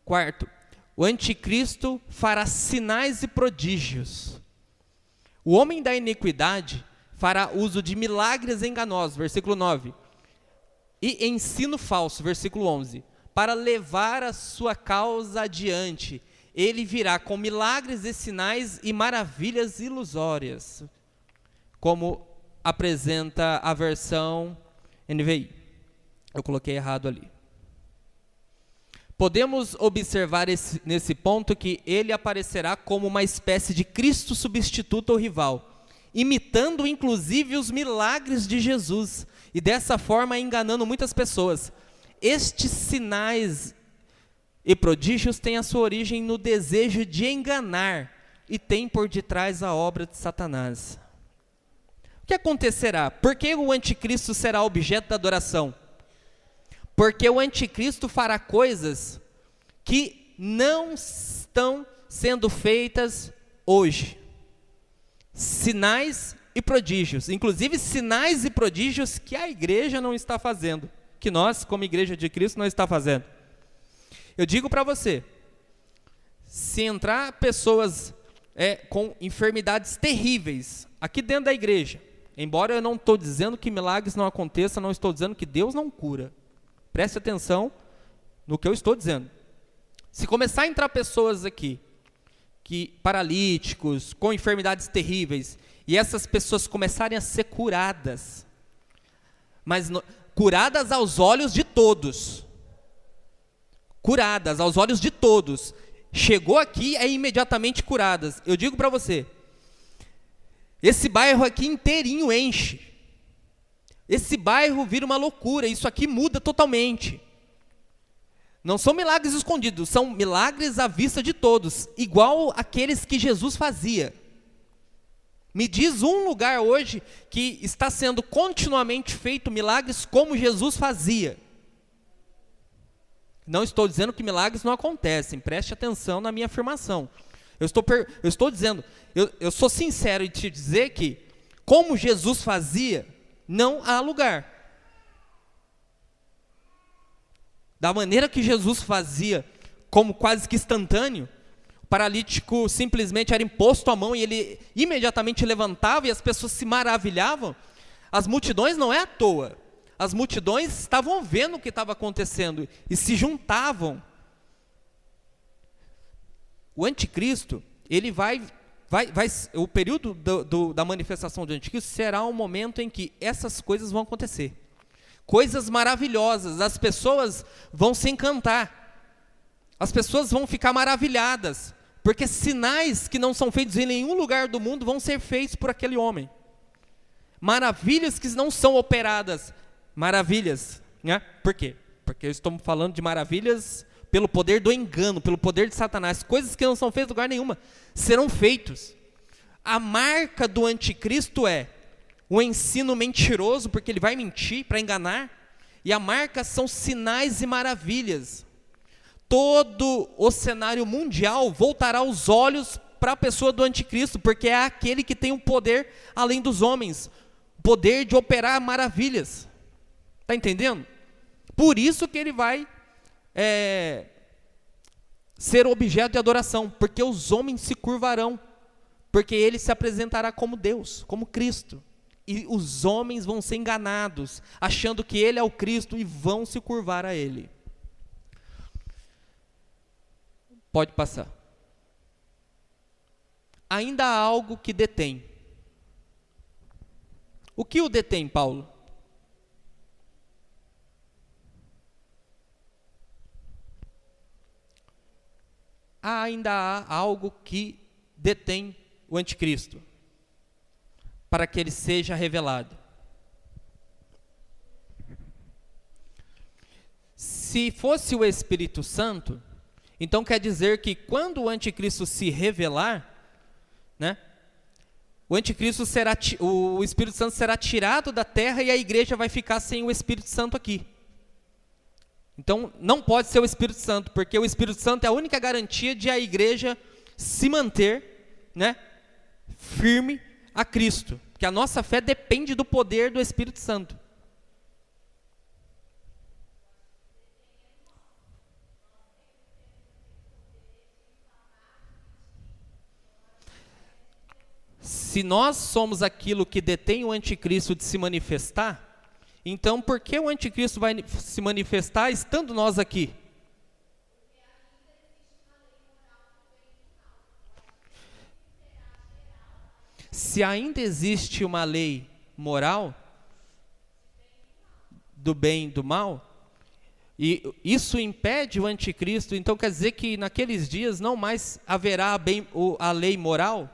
Quarto, o anticristo fará sinais e prodígios. O homem da iniquidade fará uso de milagres enganosos, versículo 9. E ensino falso, versículo 11. Para levar a sua causa adiante, ele virá com milagres e sinais e maravilhas ilusórias, como apresenta a versão NVI. Eu coloquei errado ali. Podemos observar nesse ponto que ele aparecerá como uma espécie de Cristo substituto ou rival, imitando inclusive os milagres de Jesus, e dessa forma enganando muitas pessoas. Estes sinais e prodígios têm a sua origem no desejo de enganar, e tem por detrás a obra de Satanás. O que acontecerá? Por que o anticristo será objeto da adoração? Porque o anticristo fará coisas que não estão sendo feitas hoje. Sinais e prodígios, inclusive sinais e prodígios que a igreja não está fazendo, que nós, como igreja de Cristo, não está fazendo. Eu digo para você, se entrar pessoas com enfermidades terríveis aqui dentro da igreja, embora eu não estou dizendo que milagres não aconteçam, não estou dizendo que Deus não cura. Preste atenção no que eu estou dizendo. Se começar a entrar pessoas aqui, paralíticos, com enfermidades terríveis, e essas pessoas começarem a ser curadas, mas curadas aos olhos de todos. Curadas aos olhos de todos. Chegou aqui, imediatamente curadas. Eu digo para você, esse bairro aqui inteirinho enche. Esse bairro vira uma loucura, isso aqui muda totalmente. Não são milagres escondidos, são milagres à vista de todos, igual aqueles que Jesus fazia. Me diz um lugar hoje que está sendo continuamente feito milagres como Jesus fazia. Não estou dizendo que milagres não acontecem, preste atenção na minha afirmação. Eu estou dizendo, eu sou sincero em te dizer que, como Jesus fazia, não há lugar. Da maneira que Jesus fazia, como quase que instantâneo, o paralítico simplesmente era imposto a mão e ele imediatamente levantava e as pessoas se maravilhavam. As multidões não é à toa. As multidões estavam vendo o que estava acontecendo e se juntavam. O anticristo, ele o período da manifestação do anticristo será um momento em que essas coisas vão acontecer. Coisas maravilhosas, as pessoas vão se encantar, as pessoas vão ficar maravilhadas, porque sinais que não são feitos em nenhum lugar do mundo vão ser feitos por aquele homem. Maravilhas que não são operadas, maravilhas, né? Por quê? Porque estamos falando de maravilhas pelo poder do engano, pelo poder de Satanás. Coisas que não são feitas em lugar nenhuma serão feitos. A marca do anticristo é o ensino mentiroso, porque ele vai mentir para enganar, e a marca são sinais e maravilhas. Todo o cenário mundial voltará os olhos para a pessoa do anticristo, porque é aquele que tem o poder além dos homens, o poder de operar maravilhas. Está entendendo? Por isso que ele vai ser objeto de adoração, porque os homens se curvarão, porque ele se apresentará como Deus, como Cristo. E os homens vão ser enganados, achando que ele é o Cristo, e vão se curvar a ele. Pode passar. Ainda há algo que detém. O que o detém, Paulo? Ainda há algo que detém o anticristo, para que ele seja revelado. Se fosse o Espírito Santo, então quer dizer que quando o anticristo se revelar, né, o anticristo o Espírito Santo será tirado da terra e a igreja vai ficar sem o Espírito Santo aqui. Então, não pode ser o Espírito Santo, porque o Espírito Santo é a única garantia de a igreja se manter, né, firme a Cristo. Porque a nossa fé depende do poder do Espírito Santo. Se nós somos aquilo que detém o anticristo de se manifestar, então por que o anticristo vai se manifestar estando nós aqui? Se ainda existe uma lei moral do bem e do mal, e isso impede o anticristo, então quer dizer que naqueles dias não mais haverá a lei moral?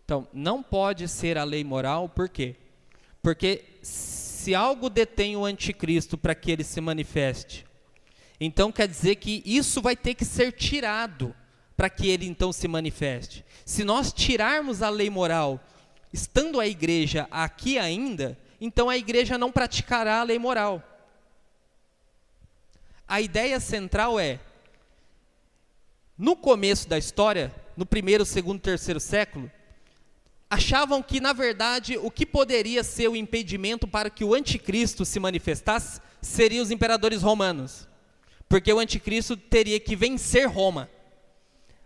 Então, não pode ser a lei moral, por quê? Porque se algo detém o anticristo para que ele se manifeste, então quer dizer que isso vai ter que ser tirado para que ele então se manifeste. Se nós tirarmos a lei moral, estando a igreja aqui ainda, então a igreja não praticará a lei moral. A ideia central é, no começo da história, no primeiro, segundo, terceiro século, achavam que, na verdade, o que poderia ser o impedimento para que o anticristo se manifestasse seriam os imperadores romanos, porque o anticristo teria que vencer Roma.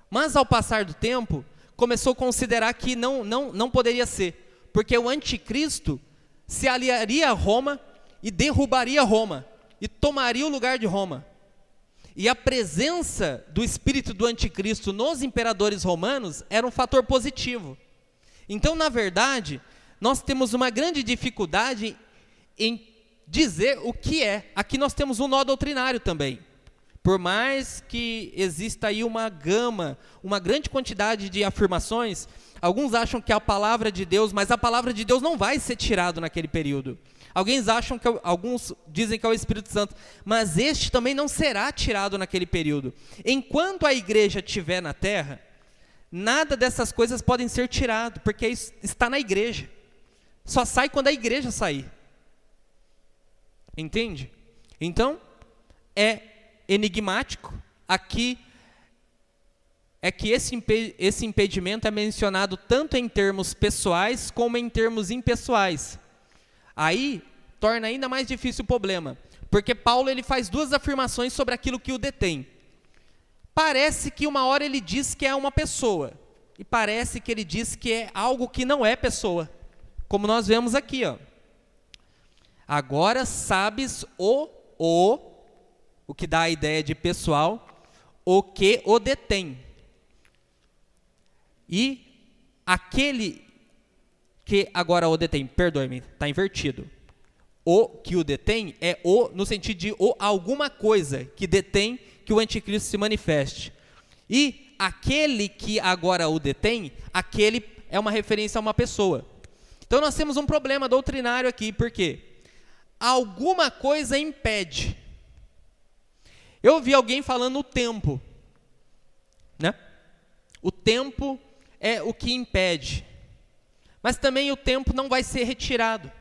Mas, ao passar do tempo, começou a considerar que não poderia ser, porque o anticristo se aliaria a Roma e derrubaria Roma, e tomaria o lugar de Roma. E a presença do espírito do anticristo nos imperadores romanos era um fator positivo. Então, na verdade, nós temos uma grande dificuldade em dizer o que é. Aqui nós temos um nó doutrinário também. Por mais que exista aí uma gama, uma grande quantidade de afirmações, alguns acham que é a palavra de Deus, mas a palavra de Deus não vai ser tirada naquele período. Alguns dizem que é o Espírito Santo, mas este também não será tirado naquele período. Enquanto a igreja estiver na terra, nada dessas coisas podem ser tirado, porque isso está na igreja. Só sai quando a igreja sair. Entende? Então, é enigmático. Aqui é que esse impedimento é mencionado tanto em termos pessoais como em termos impessoais. Aí torna ainda mais difícil o problema, porque Paulo ele faz duas afirmações sobre aquilo que o detém. Parece que uma hora ele diz que é uma pessoa, e parece que ele diz que é algo que não é pessoa, como nós vemos aqui, ó. Agora sabes o que dá a ideia de pessoal, o que o detém. E aquele que agora o detém, perdoe-me, está invertido. O que o detém é o no sentido de alguma coisa que detém que o anticristo se manifeste. E aquele que agora o detém, aquele é uma referência a uma pessoa. Então nós temos um problema doutrinário aqui, porque alguma coisa impede. Eu ouvi alguém falando o tempo, né? O tempo é o que impede. Mas também o tempo não vai ser retirado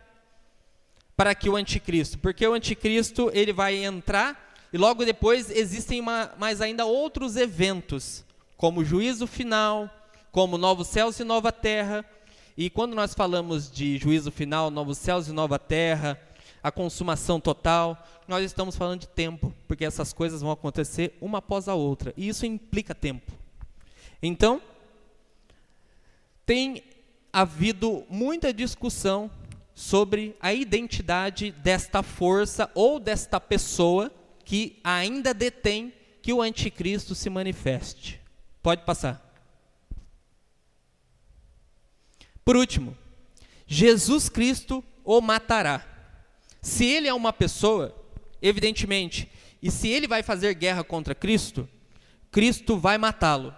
para que o anticristo, porque o anticristo ele vai entrar e logo depois existem mais ainda outros eventos, como o juízo final, como novos céus e nova terra. E quando nós falamos de juízo final, novos céus e nova terra, a consumação total, nós estamos falando de tempo, porque essas coisas vão acontecer uma após a outra, e isso implica tempo. Então, tem havido muita discussão sobre a identidade desta força ou desta pessoa que ainda detém que o anticristo se manifeste. Pode passar. Por último, Jesus Cristo o matará. Se ele é uma pessoa, evidentemente, e se ele vai fazer guerra contra Cristo, Cristo vai matá-lo.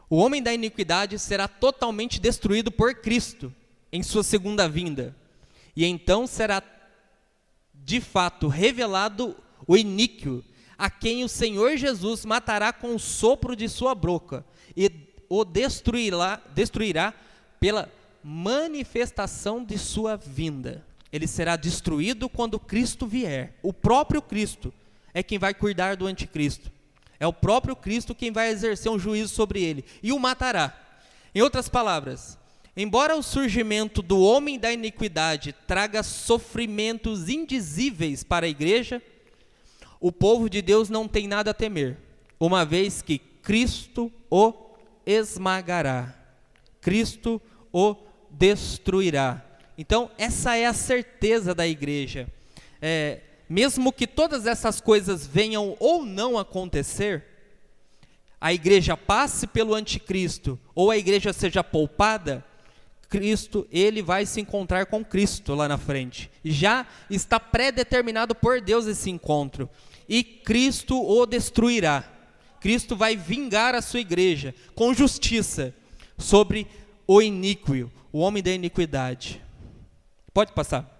O homem da iniquidade será totalmente destruído por Cristo em sua segunda vinda. E então será de fato revelado o iníquo, a quem o Senhor Jesus matará com o sopro de sua boca e o destruirá pela manifestação de sua vinda. Ele será destruído quando Cristo vier. O próprio Cristo é quem vai cuidar do anticristo. É o próprio Cristo quem vai exercer um juízo sobre ele e o matará. Em outras palavras, embora o surgimento do homem da iniquidade traga sofrimentos indizíveis para a igreja, o povo de Deus não tem nada a temer, uma vez que Cristo o esmagará. Cristo o destruirá. Então, essa é a certeza da igreja. Mesmo que todas essas coisas venham ou não acontecer, a igreja passe pelo anticristo, ou a igreja seja poupada, Cristo, ele vai se encontrar com Cristo lá na frente. Já está pré-determinado por Deus esse encontro. E Cristo o destruirá. Cristo vai vingar a sua igreja com justiça sobre o iníquo, o homem da iniquidade. Pode passar.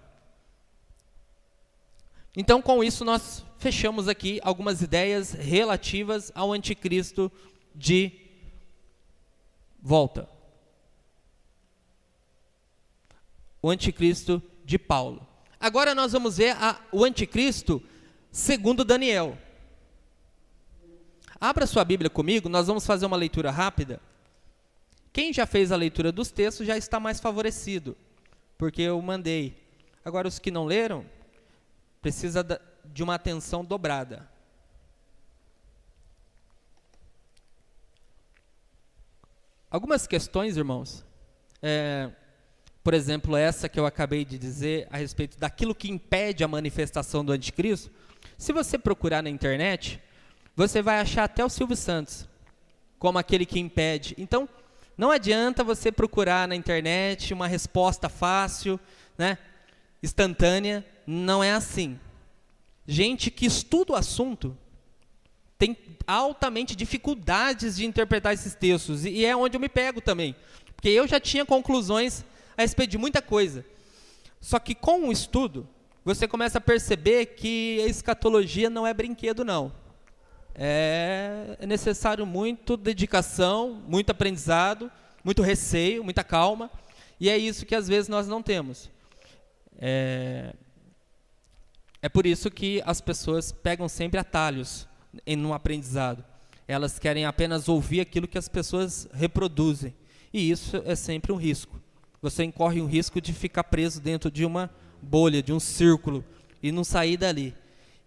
Então, com isso, nós fechamos aqui algumas ideias relativas ao anticristo de volta. O anticristo de Paulo. Agora nós vamos ver o anticristo segundo Daniel. Abra sua Bíblia comigo, nós vamos fazer uma leitura rápida. Quem já fez a leitura dos textos já está mais favorecido, porque eu mandei. Agora, os que não leram, precisa de uma atenção dobrada. Algumas questões, irmãos, por exemplo, essa que eu acabei de dizer a respeito daquilo que impede a manifestação do anticristo, se você procurar na internet, você vai achar até o Silvio Santos como aquele que impede. Então, não adianta você procurar na internet uma resposta fácil, né, instantânea, não é assim. Gente que estuda o assunto tem altamente dificuldades de interpretar esses textos, e é onde eu me pego também, porque eu já tinha conclusões a respeito de muita coisa. Só que com o estudo, você começa a perceber que a escatologia não é brinquedo, não. É necessário muito dedicação, muito aprendizado, muito receio, muita calma, e é isso que às vezes nós não temos. É por isso que as pessoas pegam sempre atalhos no aprendizado. Elas querem apenas ouvir aquilo que as pessoas reproduzem, e isso é sempre um risco. Você incorre o risco de ficar preso dentro de uma bolha, de um círculo, e não sair dali.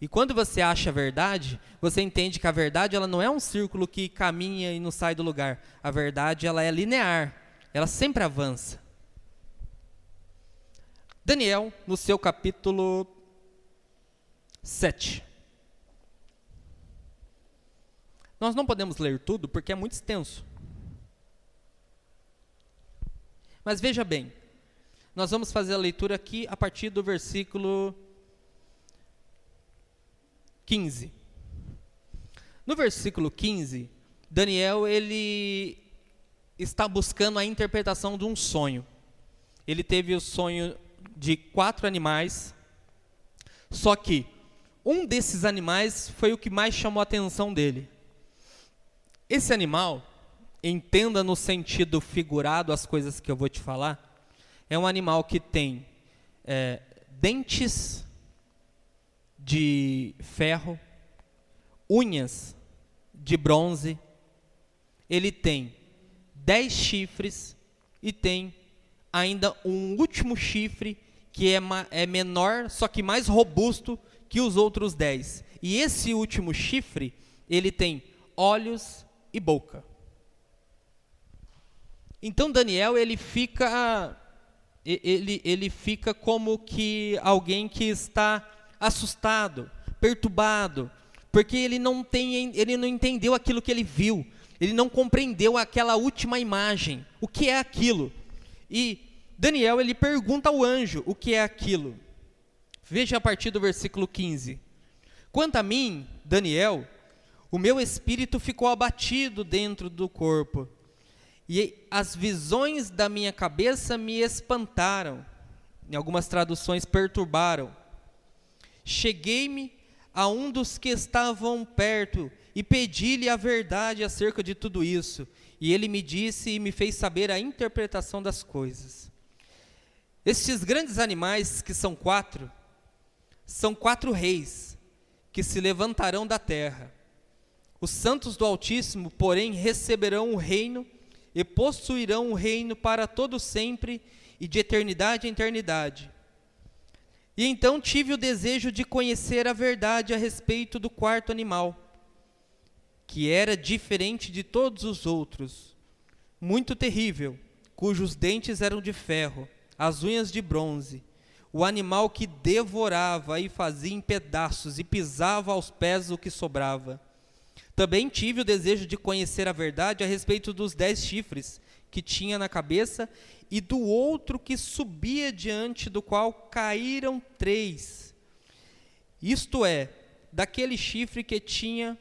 E quando você acha a verdade, você entende que a verdade ela não é um círculo que caminha e não sai do lugar. A verdade ela é linear, ela sempre avança. Daniel, no seu capítulo 7. Nós não podemos ler tudo porque é muito extenso. Mas veja bem, nós vamos fazer a leitura aqui a partir do versículo 15. No versículo 15, Daniel ele está buscando a interpretação de um sonho. Ele teve o sonho de 4 animais, só que um desses animais foi o que mais chamou a atenção dele. Esse animal, entenda no sentido figurado as coisas que eu vou te falar, é um animal que tem dentes de ferro, unhas de bronze, ele tem 10 chifres e tem ainda um último chifre que é menor, só que mais robusto que os outros 10. E esse último chifre, ele tem olhos e boca. Então Daniel, ele fica como que alguém que está assustado, perturbado, porque ele não entendeu aquilo que ele viu, ele não compreendeu aquela última imagem, o que é aquilo. E Daniel, ele pergunta ao anjo o que é aquilo. Veja a partir do versículo 15. Quanto a mim, Daniel, o meu espírito ficou abatido dentro do corpo, e as visões da minha cabeça me espantaram. Em algumas traduções, perturbaram. Cheguei-me a um dos que estavam perto e pedi-lhe a verdade acerca de tudo isso. E ele me disse e me fez saber a interpretação das coisas. Estes grandes animais, que são quatro reis que se levantarão da terra. Os santos do Altíssimo, porém, receberão o reino e possuirão o reino para todo sempre e de eternidade em eternidade. E então tive o desejo de conhecer a verdade a respeito do quarto animal, que era diferente de todos os outros, muito terrível, cujos dentes eram de ferro, as unhas de bronze, o animal que devorava e fazia em pedaços e pisava aos pés o que sobrava. Também tive o desejo de conhecer a verdade a respeito dos 10 chifres que tinha na cabeça e do outro que subia, diante do qual caíram 3. Isto é, daquele chifre que tinha,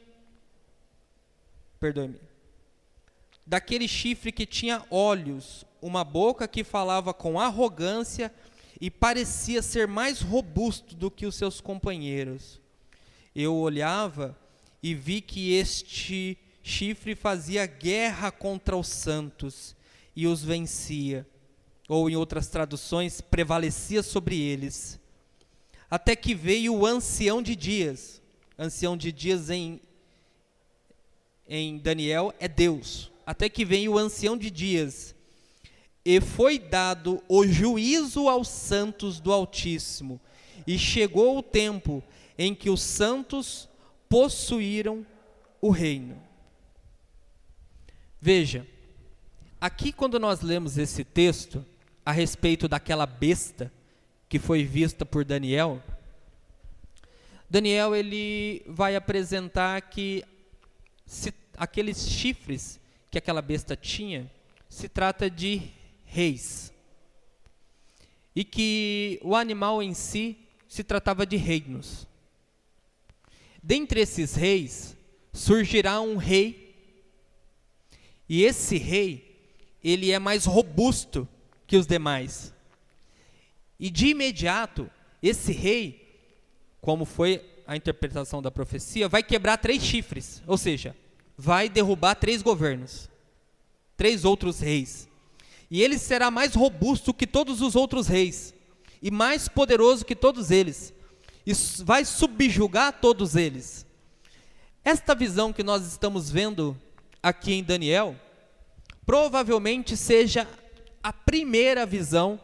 daquele chifre que tinha olhos, uma boca que falava com arrogância e parecia ser mais robusto do que os seus companheiros. Eu olhava e vi que este chifre fazia guerra contra os santos e os vencia, ou em outras traduções, prevalecia sobre eles. Até que veio o ancião de dias. Ancião de dias em Daniel é Deus. Até que veio o ancião de dias. E foi dado o juízo aos santos do Altíssimo. E chegou o tempo em que os santos possuíram o reino. Veja, aqui quando nós lemos esse texto, a respeito daquela besta que foi vista por Daniel, Daniel ele vai apresentar que aqueles chifres que aquela besta tinha, se trata de reis. E que o animal em si se tratava de reinos. Dentre esses reis, surgirá um rei, e esse rei, ele é mais robusto que os demais. E de imediato, esse rei, como foi a interpretação da profecia, vai quebrar 3 chifres, ou seja, vai derrubar 3 governos, 3 outros reis. E ele será mais robusto que todos os outros reis, e mais poderoso que todos eles, e vai subjugar todos eles. Esta visão que nós estamos vendo aqui em Daniel, provavelmente seja a primeira visão,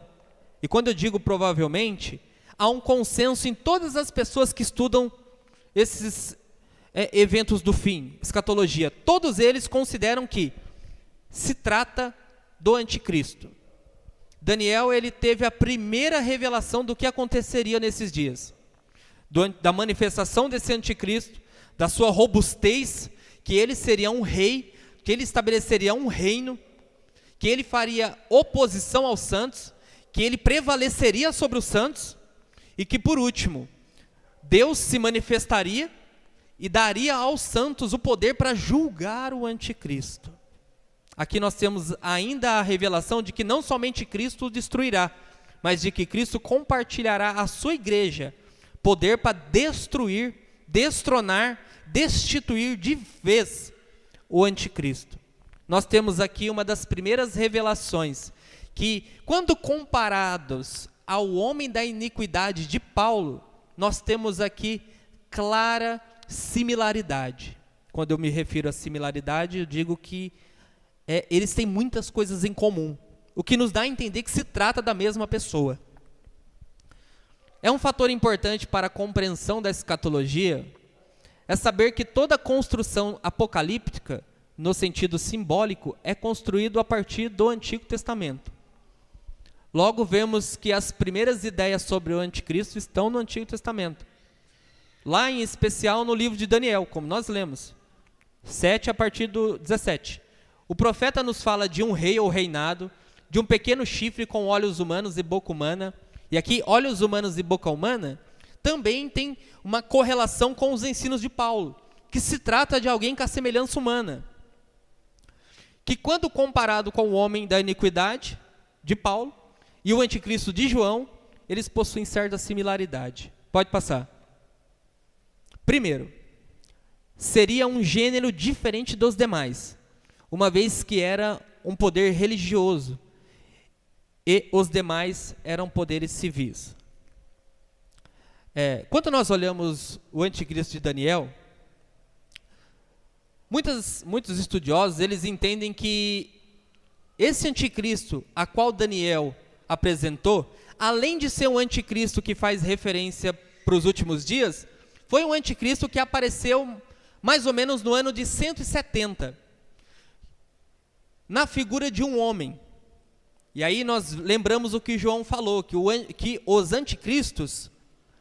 e quando eu digo provavelmente, há um consenso em todas as pessoas que estudam esses eventos do fim, escatologia. Todos eles consideram que se trata do anticristo. Daniel, ele teve a primeira revelação do que aconteceria nesses dias, da manifestação desse anticristo, da sua robustez, que ele seria um rei, que ele estabeleceria um reino, que ele faria oposição aos santos, que ele prevaleceria sobre os santos, e que por último, Deus se manifestaria e daria aos santos o poder para julgar o anticristo. Aqui nós temos ainda a revelação de que não somente Cristo o destruirá, mas de que Cristo compartilhará a sua igreja poder para destruir, destronar, destituir de vez o anticristo. Nós temos aqui uma das primeiras revelações, que quando comparados ao homem da iniquidade de Paulo, nós temos aqui clara similaridade. Quando eu me refiro a similaridade, eu digo que eles têm muitas coisas em comum, o que nos dá a entender que se trata da mesma pessoa. É um fator importante para a compreensão da escatologia, é saber que toda construção apocalíptica, no sentido simbólico, é construído a partir do Antigo Testamento. Logo vemos que as primeiras ideias sobre o anticristo estão no Antigo Testamento. Lá em especial no livro de Daniel, como nós lemos, 7 a partir do 17. O profeta nos fala de um rei ou reinado, de um pequeno chifre com olhos humanos e boca humana. E aqui, olhos humanos e boca humana, também tem uma correlação com os ensinos de Paulo, que se trata de alguém com a semelhança humana, que quando comparado com o homem da iniquidade, de Paulo, e o anticristo de João, eles possuem certa similaridade. Pode passar. Primeiro, seria um gênero diferente dos demais, uma vez que era um poder religioso e os demais eram poderes civis. Quando nós olhamos o anticristo de Daniel, muitos estudiosos eles entendem que esse anticristo a qual Daniel apresentou, além de ser um anticristo que faz referência para os últimos dias, foi um anticristo que apareceu mais ou menos no ano de 170, na figura de um homem. E aí nós lembramos o que João falou, que os anticristos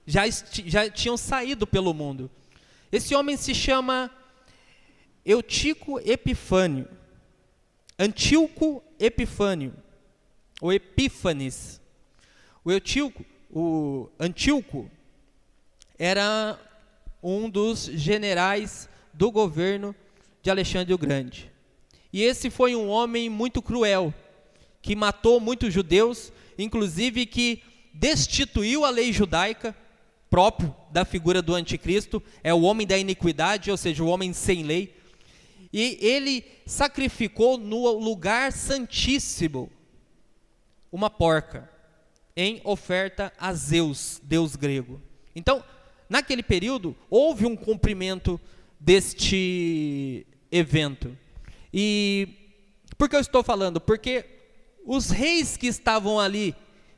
já tinham saído pelo mundo. Esse homem se chama Eutico Epifânio, Antíoco Epifânio, ou Epífanes. O Antíoco era um dos generais do governo de Alexandre o Grande. E esse foi um homem muito cruel, que matou muitos judeus, inclusive que destituiu a lei judaica, próprio da figura do anticristo, é o homem da iniquidade, ou seja, o homem sem lei. E ele sacrificou no lugar santíssimo uma porca, em oferta a Zeus, deus grego. Então, naquele período, houve um cumprimento deste evento. E por que eu estou falando? Porque os reis que estavam ali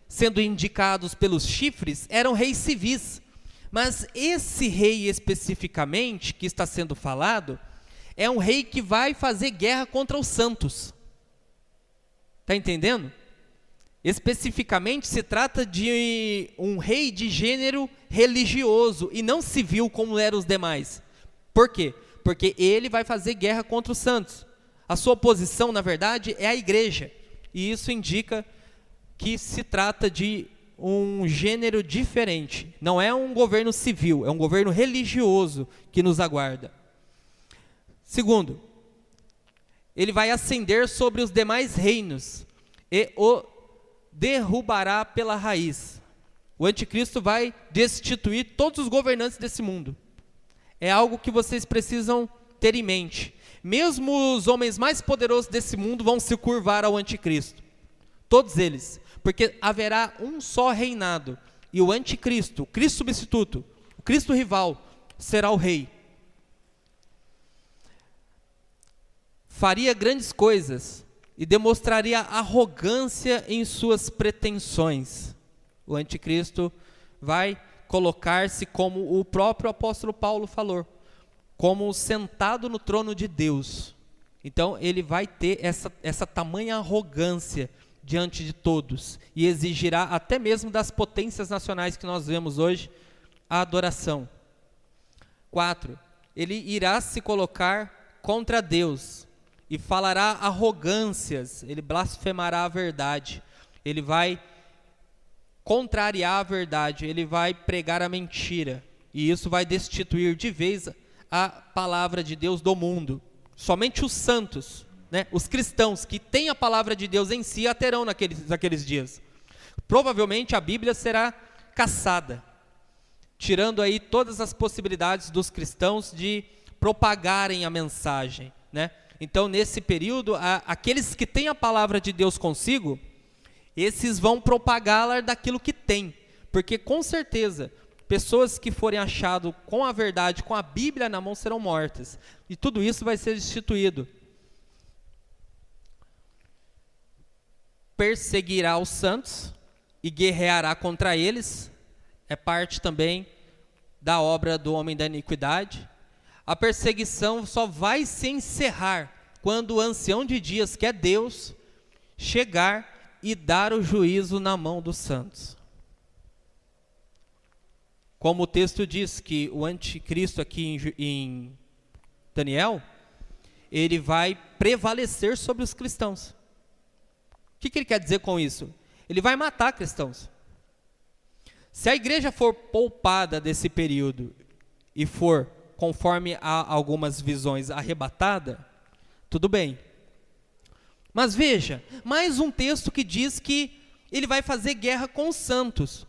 sendo indicados pelos chifres eram reis civis. Mas esse rei especificamente que está sendo falado é um rei que vai fazer guerra contra os santos. Está entendendo? Especificamente se trata de um rei de gênero religioso e não civil como eram os demais. Por quê? Porque ele vai fazer guerra contra os santos. A sua oposição, na verdade, é a igreja. E isso indica que se trata de um gênero diferente. Não é um governo civil, é um governo religioso que nos aguarda. Segundo, ele vai ascender sobre os demais reinos e o derrubará pela raiz. O anticristo vai destituir todos os governantes desse mundo. É algo que vocês precisam ter em mente. Mesmo os homens mais poderosos desse mundo vão se curvar ao anticristo. Todos eles. Porque haverá um só reinado. E o anticristo, o Cristo substituto, o Cristo rival, será o rei. Faria grandes coisas e demonstraria arrogância em suas pretensões. O anticristo vai colocar-se como o próprio apóstolo Paulo falou, como sentado no trono de Deus. Então ele vai ter essa tamanha arrogância diante de todos e exigirá até mesmo das potências nacionais que nós vemos hoje a adoração. 4. Ele irá se colocar contra Deus e falará arrogâncias, ele blasfemará a verdade, ele vai contrariar a verdade, ele vai pregar a mentira, e isso vai destituir de vez a palavra de Deus do mundo. Somente os santos, os cristãos que têm a palavra de Deus em si a terão naqueles dias. Provavelmente a Bíblia será caçada, tirando aí todas as possibilidades dos cristãos de propagarem a mensagem, Então, nesse período, aqueles que têm a palavra de Deus consigo, esses vão propagá-la daquilo que têm, porque com certeza, pessoas que forem achadas com a verdade, com a Bíblia na mão, serão mortas, e tudo isso vai ser destituído. Perseguirá os santos e guerreará contra eles, é parte também da obra do homem da iniquidade. A perseguição só vai se encerrar quando o ancião de dias, que é Deus, chegar e dar o juízo na mão dos santos. Como o texto diz que o anticristo aqui em Daniel, ele vai prevalecer sobre os cristãos. O que ele quer dizer com isso? Ele vai matar cristãos. Se a igreja for poupada desse período e for, conforme há algumas visões, arrebatada, tudo bem. Mas veja, mais um texto que diz que ele vai fazer guerra com os santos.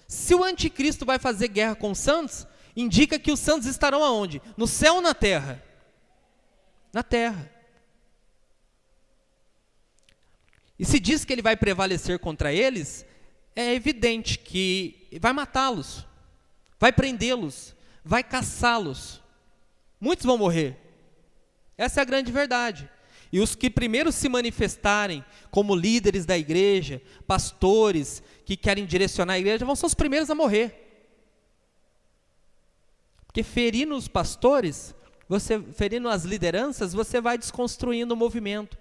Se o anticristo vai fazer guerra com os santos, indica que os santos estarão aonde? No céu ou na terra? Na terra. E se diz que ele vai prevalecer contra eles, é evidente que vai matá-los, vai prendê-los, vai caçá-los. Muitos vão morrer. Essa é a grande verdade. E os que primeiro se manifestarem como líderes da igreja, pastores que querem direcionar a igreja, vão ser os primeiros a morrer. Porque ferindo os pastores, ferindo as lideranças, você vai desconstruindo o movimento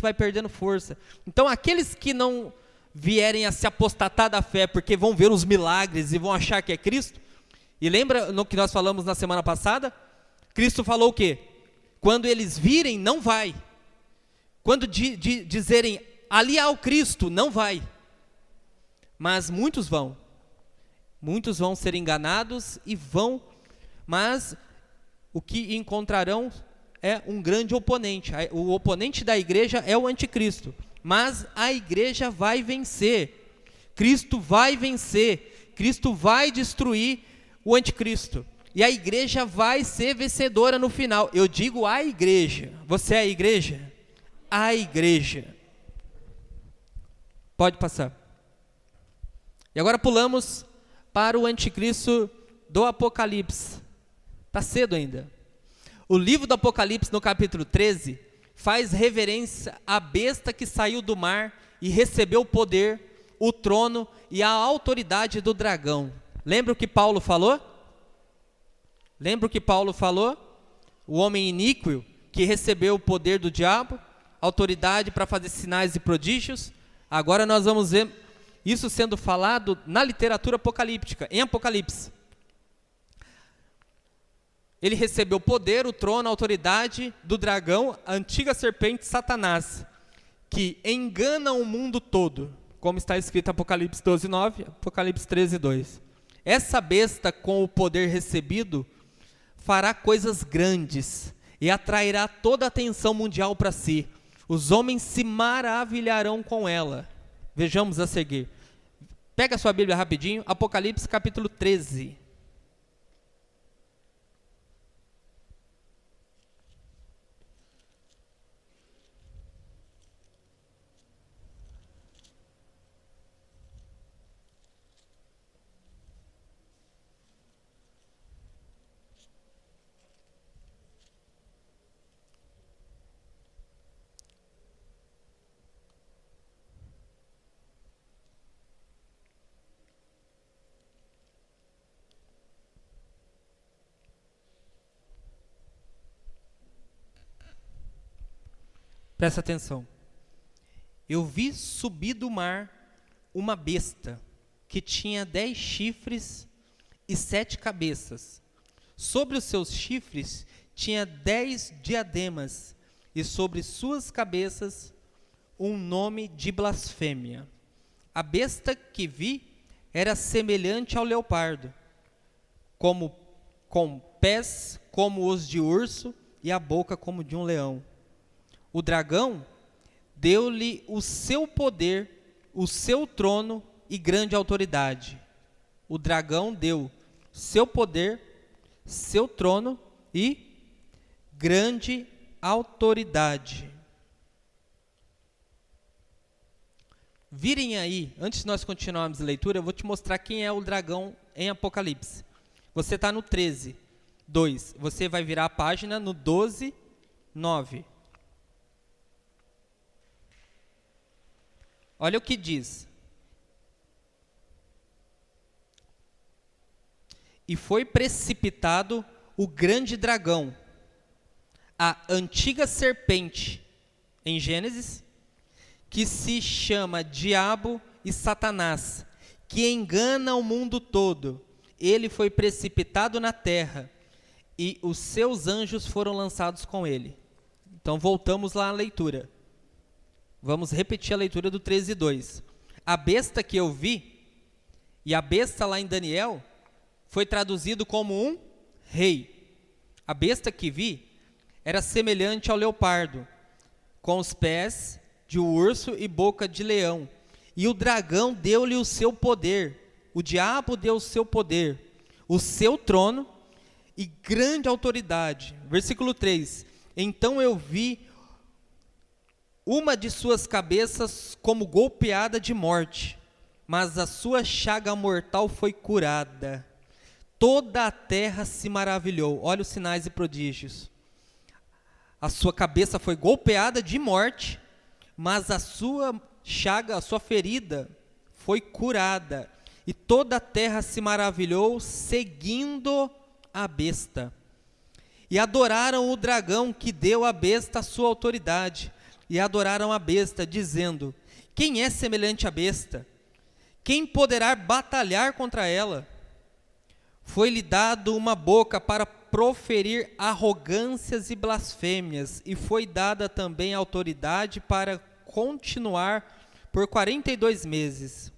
vai perdendo força. Então aqueles que não vierem a se apostatar da fé, porque vão ver os milagres e vão achar que é Cristo, e lembra no que nós falamos na semana passada? Cristo falou o quê? Quando eles virem, não vai. Quando dizerem, ali há o Cristo, não vai. Mas muitos vão ser enganados e vão, mas o que encontrarão é um grande oponente. O oponente da igreja é o anticristo, mas a igreja vai vencer. Cristo vai vencer, Cristo vai destruir o anticristo, e a igreja vai ser vencedora no final. Eu digo a igreja. Você é a igreja? A igreja. Pode passar. E agora pulamos para o anticristo do Apocalipse. Está cedo ainda. O livro do Apocalipse, no capítulo 13, faz reverência à besta que saiu do mar e recebeu o poder, o trono e a autoridade do dragão. Lembra o que Paulo falou? O homem iníquo que recebeu o poder do diabo, autoridade para fazer sinais e prodígios. Agora nós vamos ver isso sendo falado na literatura apocalíptica, em Apocalipse. Ele recebeu o poder, o trono, a autoridade do dragão, a antiga serpente Satanás, que engana o mundo todo, como está escrito em Apocalipse 12:9, Apocalipse 13:2. Essa besta, com o poder recebido, fará coisas grandes e atrairá toda a atenção mundial para si. Os homens se maravilharão com ela. Vejamos a seguir. Pega a sua Bíblia rapidinho, Apocalipse capítulo 13. Presta atenção. Eu vi subir do mar uma besta que tinha 10 chifres e 7 cabeças. Sobre os seus chifres tinha 10 diademas e sobre suas cabeças um nome de blasfêmia. A besta que vi era semelhante ao leopardo, com pés como os de urso e a boca como de um leão. O dragão deu-lhe o seu poder, o seu trono e grande autoridade. O dragão deu seu poder, seu trono e grande autoridade. Virem aí, antes de nós continuarmos a leitura, eu vou te mostrar quem é o dragão em Apocalipse. Você está no 13:2. Você vai virar a página no 12:9. Olha o que diz. E foi precipitado o grande dragão, a antiga serpente, em Gênesis, que se chama Diabo e Satanás, que engana o mundo todo. Ele foi precipitado na terra e os seus anjos foram lançados com ele. Então voltamos lá à leitura. Vamos repetir a leitura do 13:2. A besta que eu vi, e a besta lá em Daniel, foi traduzido como um rei. A besta que vi era semelhante ao leopardo, com os pés de urso e boca de leão. E o dragão deu-lhe o seu poder, o diabo deu o seu poder, o seu trono e grande autoridade. Versículo 3. Então eu vi uma de suas cabeças como golpeada de morte, mas a sua chaga mortal foi curada. Toda a terra se maravilhou. Olha os sinais e prodígios. A sua cabeça foi golpeada de morte, mas a sua chaga, a sua ferida, foi curada. E toda a terra se maravilhou, seguindo a besta. E adoraram o dragão que deu à besta a sua autoridade. E adoraram a besta, dizendo: quem é semelhante à besta? Quem poderá batalhar contra ela? Foi-lhe dado uma boca para proferir arrogâncias e blasfêmias, e foi dada também autoridade para continuar por 42 meses.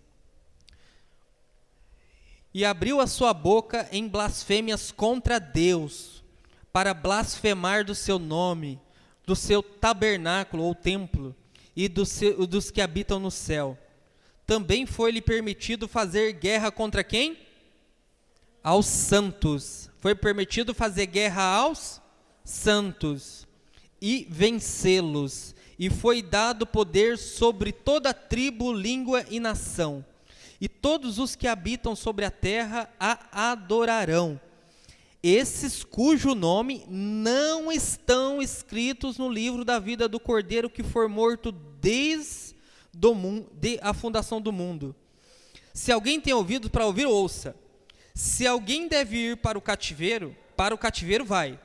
E abriu a sua boca em blasfêmias contra Deus, para blasfemar do seu nome, do seu tabernáculo ou templo, e dos que habitam no céu. Também foi-lhe permitido fazer guerra contra quem? Aos santos. Foi permitido fazer guerra aos santos e vencê-los. E foi dado poder sobre toda tribo, língua e nação. E todos os que habitam sobre a terra a adorarão. Esses cujo nome não estão escritos no livro da vida do Cordeiro que foi morto desde a fundação do mundo. Se alguém tem ouvido para ouvir, ouça. Se alguém deve ir para o cativeiro vai.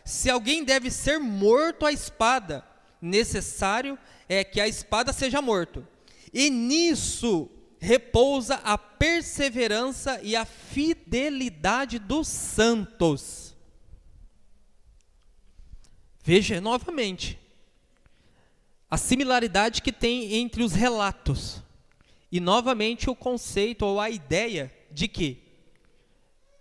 Se alguém deve ser morto à espada, necessário é que a espada seja morto. E nisso repousa a perseverança e a fidelidade dos santos. Veja novamente a similaridade que tem entre os relatos e novamente o conceito ou a ideia de que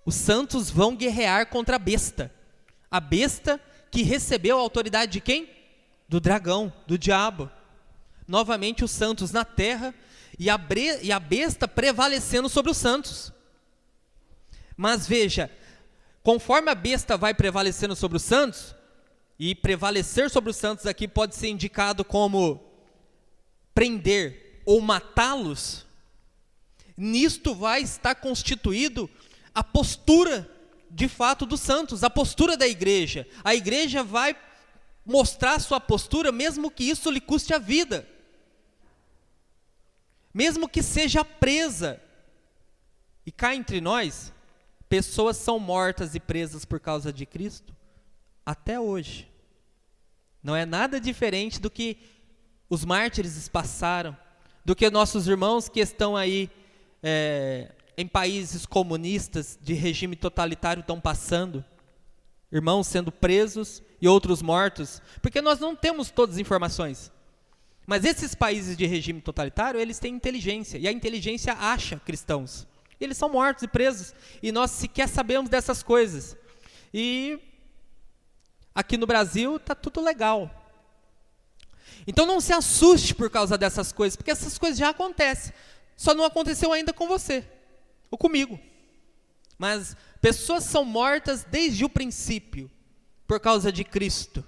os santos vão guerrear contra a besta que recebeu a autoridade de quem? Do dragão, do diabo. Novamente os santos na terra e a besta prevalecendo sobre os santos. Mas veja, conforme a besta vai prevalecendo sobre os santos, e prevalecer sobre os santos aqui pode ser indicado como prender ou matá-los, nisto vai estar constituído a postura de fato dos santos, a postura da igreja. A igreja vai mostrar sua postura, mesmo que isso lhe custe a vida, mesmo que seja presa. E cá entre nós, pessoas são mortas e presas por causa de Cristo até hoje. Não é nada diferente do que os mártires passaram, do que nossos irmãos que estão aí em países comunistas de regime totalitário estão passando. Irmãos sendo presos e outros mortos, porque nós não temos todas as informações. Mas esses países de regime totalitário, eles têm inteligência, e a inteligência acha cristãos. Eles são mortos e presos, e nós sequer sabemos dessas coisas. E aqui no Brasil está tudo legal. Então não se assuste por causa dessas coisas, porque essas coisas já acontecem. Só não aconteceu ainda com você, ou comigo. Mas pessoas são mortas desde o princípio, por causa de Cristo.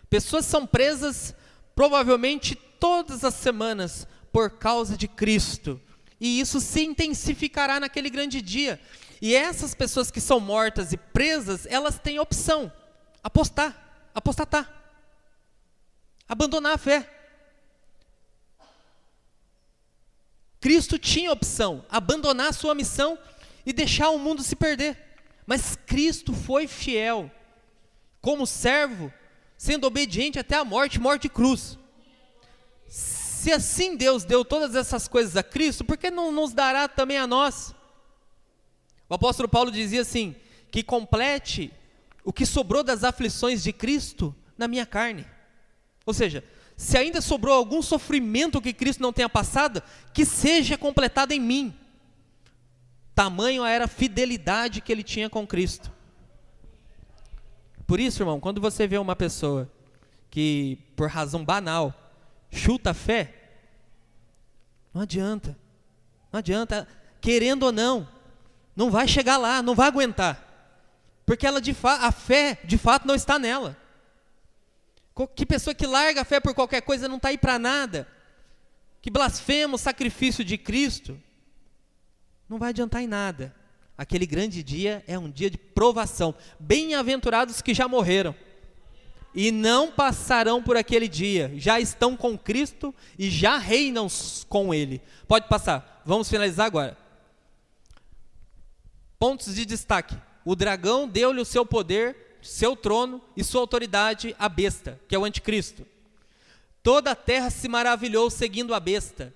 Pessoas são presas provavelmente todas as semanas, por causa de Cristo. E isso se intensificará naquele grande dia. E essas pessoas que são mortas e presas, elas têm opção: apostatar, abandonar a fé. Cristo tinha opção: abandonar a sua missão e deixar o mundo se perder. Mas Cristo foi fiel, como servo, sendo obediente até a morte de cruz. Se assim Deus deu todas essas coisas a Cristo, por que não nos dará também a nós? O apóstolo Paulo dizia assim, que complete o que sobrou das aflições de Cristo na minha carne. Ou seja, se ainda sobrou algum sofrimento que Cristo não tenha passado, que seja completado em mim. Tamanho era a fidelidade que ele tinha com Cristo. Por isso, irmão, quando você vê uma pessoa que, por razão banal, chuta a fé, não adianta. Não adianta, querendo ou não vai chegar lá, não vai aguentar. Porque a fé, de fato, não está nela. Que pessoa que larga a fé por qualquer coisa não está aí para nada. Que blasfema o sacrifício de Cristo, não vai adiantar em nada. Aquele grande dia é um dia de provação. Bem-aventurados que já morreram e não passarão por aquele dia, já estão com Cristo e já reinam com Ele. Pode passar, vamos finalizar agora. Pontos de destaque: o dragão deu-lhe o seu poder, seu trono e sua autoridade à besta, que é o anticristo. Toda a terra se maravilhou seguindo a besta,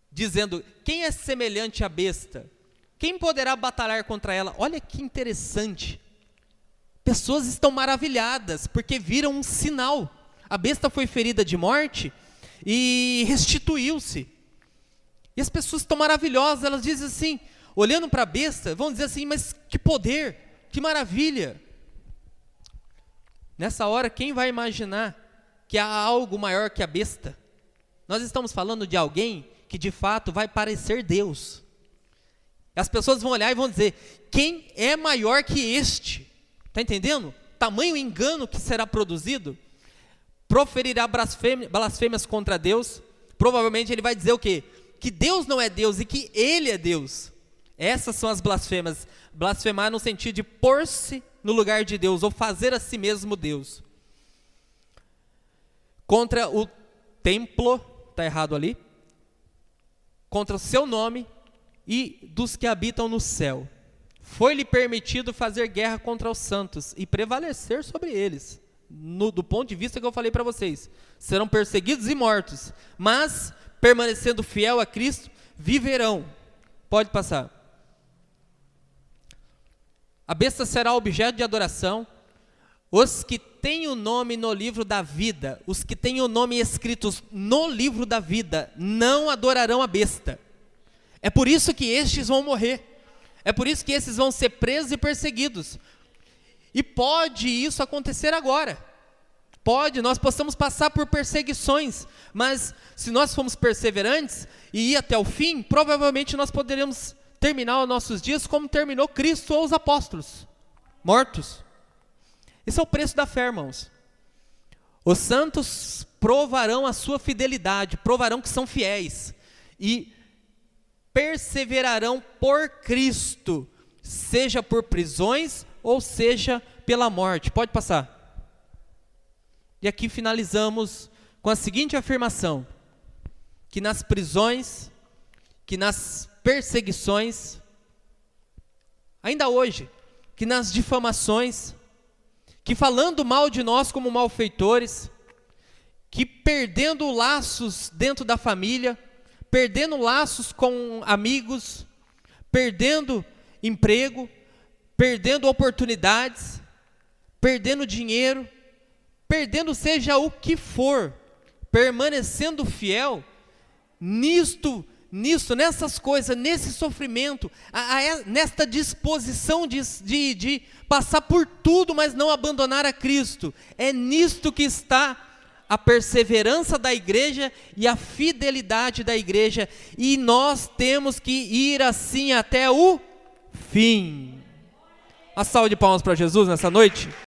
dizendo: quem é semelhante à besta? Quem poderá batalhar contra ela? Olha que interessante. Pessoas estão maravilhadas, porque viram um sinal. A besta foi ferida de morte e restituiu-se. E as pessoas estão maravilhosas, elas dizem assim, olhando para a besta, vão dizer assim: mas que poder, que maravilha. Nessa hora, quem vai imaginar que há algo maior que a besta? Nós estamos falando de alguém que de fato vai parecer Deus. As pessoas vão olhar e vão dizer: quem é maior que este? Está entendendo? Tamanho engano que será produzido. Proferirá blasfêmias contra Deus. Provavelmente ele vai dizer o quê? Que Deus não é Deus e que Ele é Deus. Essas são as blasfêmias. Blasfemar no sentido de pôr-se no lugar de Deus, ou fazer a si mesmo Deus. Contra o templo, está errado ali, contra o seu nome e dos que habitam no céu. Foi-lhe permitido fazer guerra contra os santos e prevalecer sobre eles. Do ponto de vista que eu falei para vocês, serão perseguidos e mortos, mas permanecendo fiel a Cristo, viverão. Pode passar. A besta será objeto de adoração. Os que têm o nome no livro da vida, os que têm o nome escritos no livro da vida, não adorarão a besta. É por isso que estes vão morrer. É por isso que esses vão ser presos e perseguidos. E pode isso acontecer agora. Pode, nós possamos passar por perseguições, mas se nós formos perseverantes e ir até o fim, provavelmente nós poderemos terminar os nossos dias como terminou Cristo ou os apóstolos, mortos. Esse é o preço da fé, irmãos. Os santos provarão a sua fidelidade, provarão que são fiéis e perseverarão por Cristo, seja por prisões ou seja pela morte. Pode passar. E aqui finalizamos com a seguinte afirmação: que nas prisões, que nas perseguições, ainda hoje, que nas difamações, que falando mal de nós como malfeitores, que perdendo laços dentro da família, perdendo laços com amigos, perdendo emprego, perdendo oportunidades, perdendo dinheiro, perdendo seja o que for, permanecendo fiel, nessas coisas, nesse sofrimento, nesta disposição de passar por tudo, mas não abandonar a Cristo, é nisto que está a perseverança da igreja e a fidelidade da igreja, e nós temos que ir assim até o fim. Uma salva de palmas para Jesus nessa noite.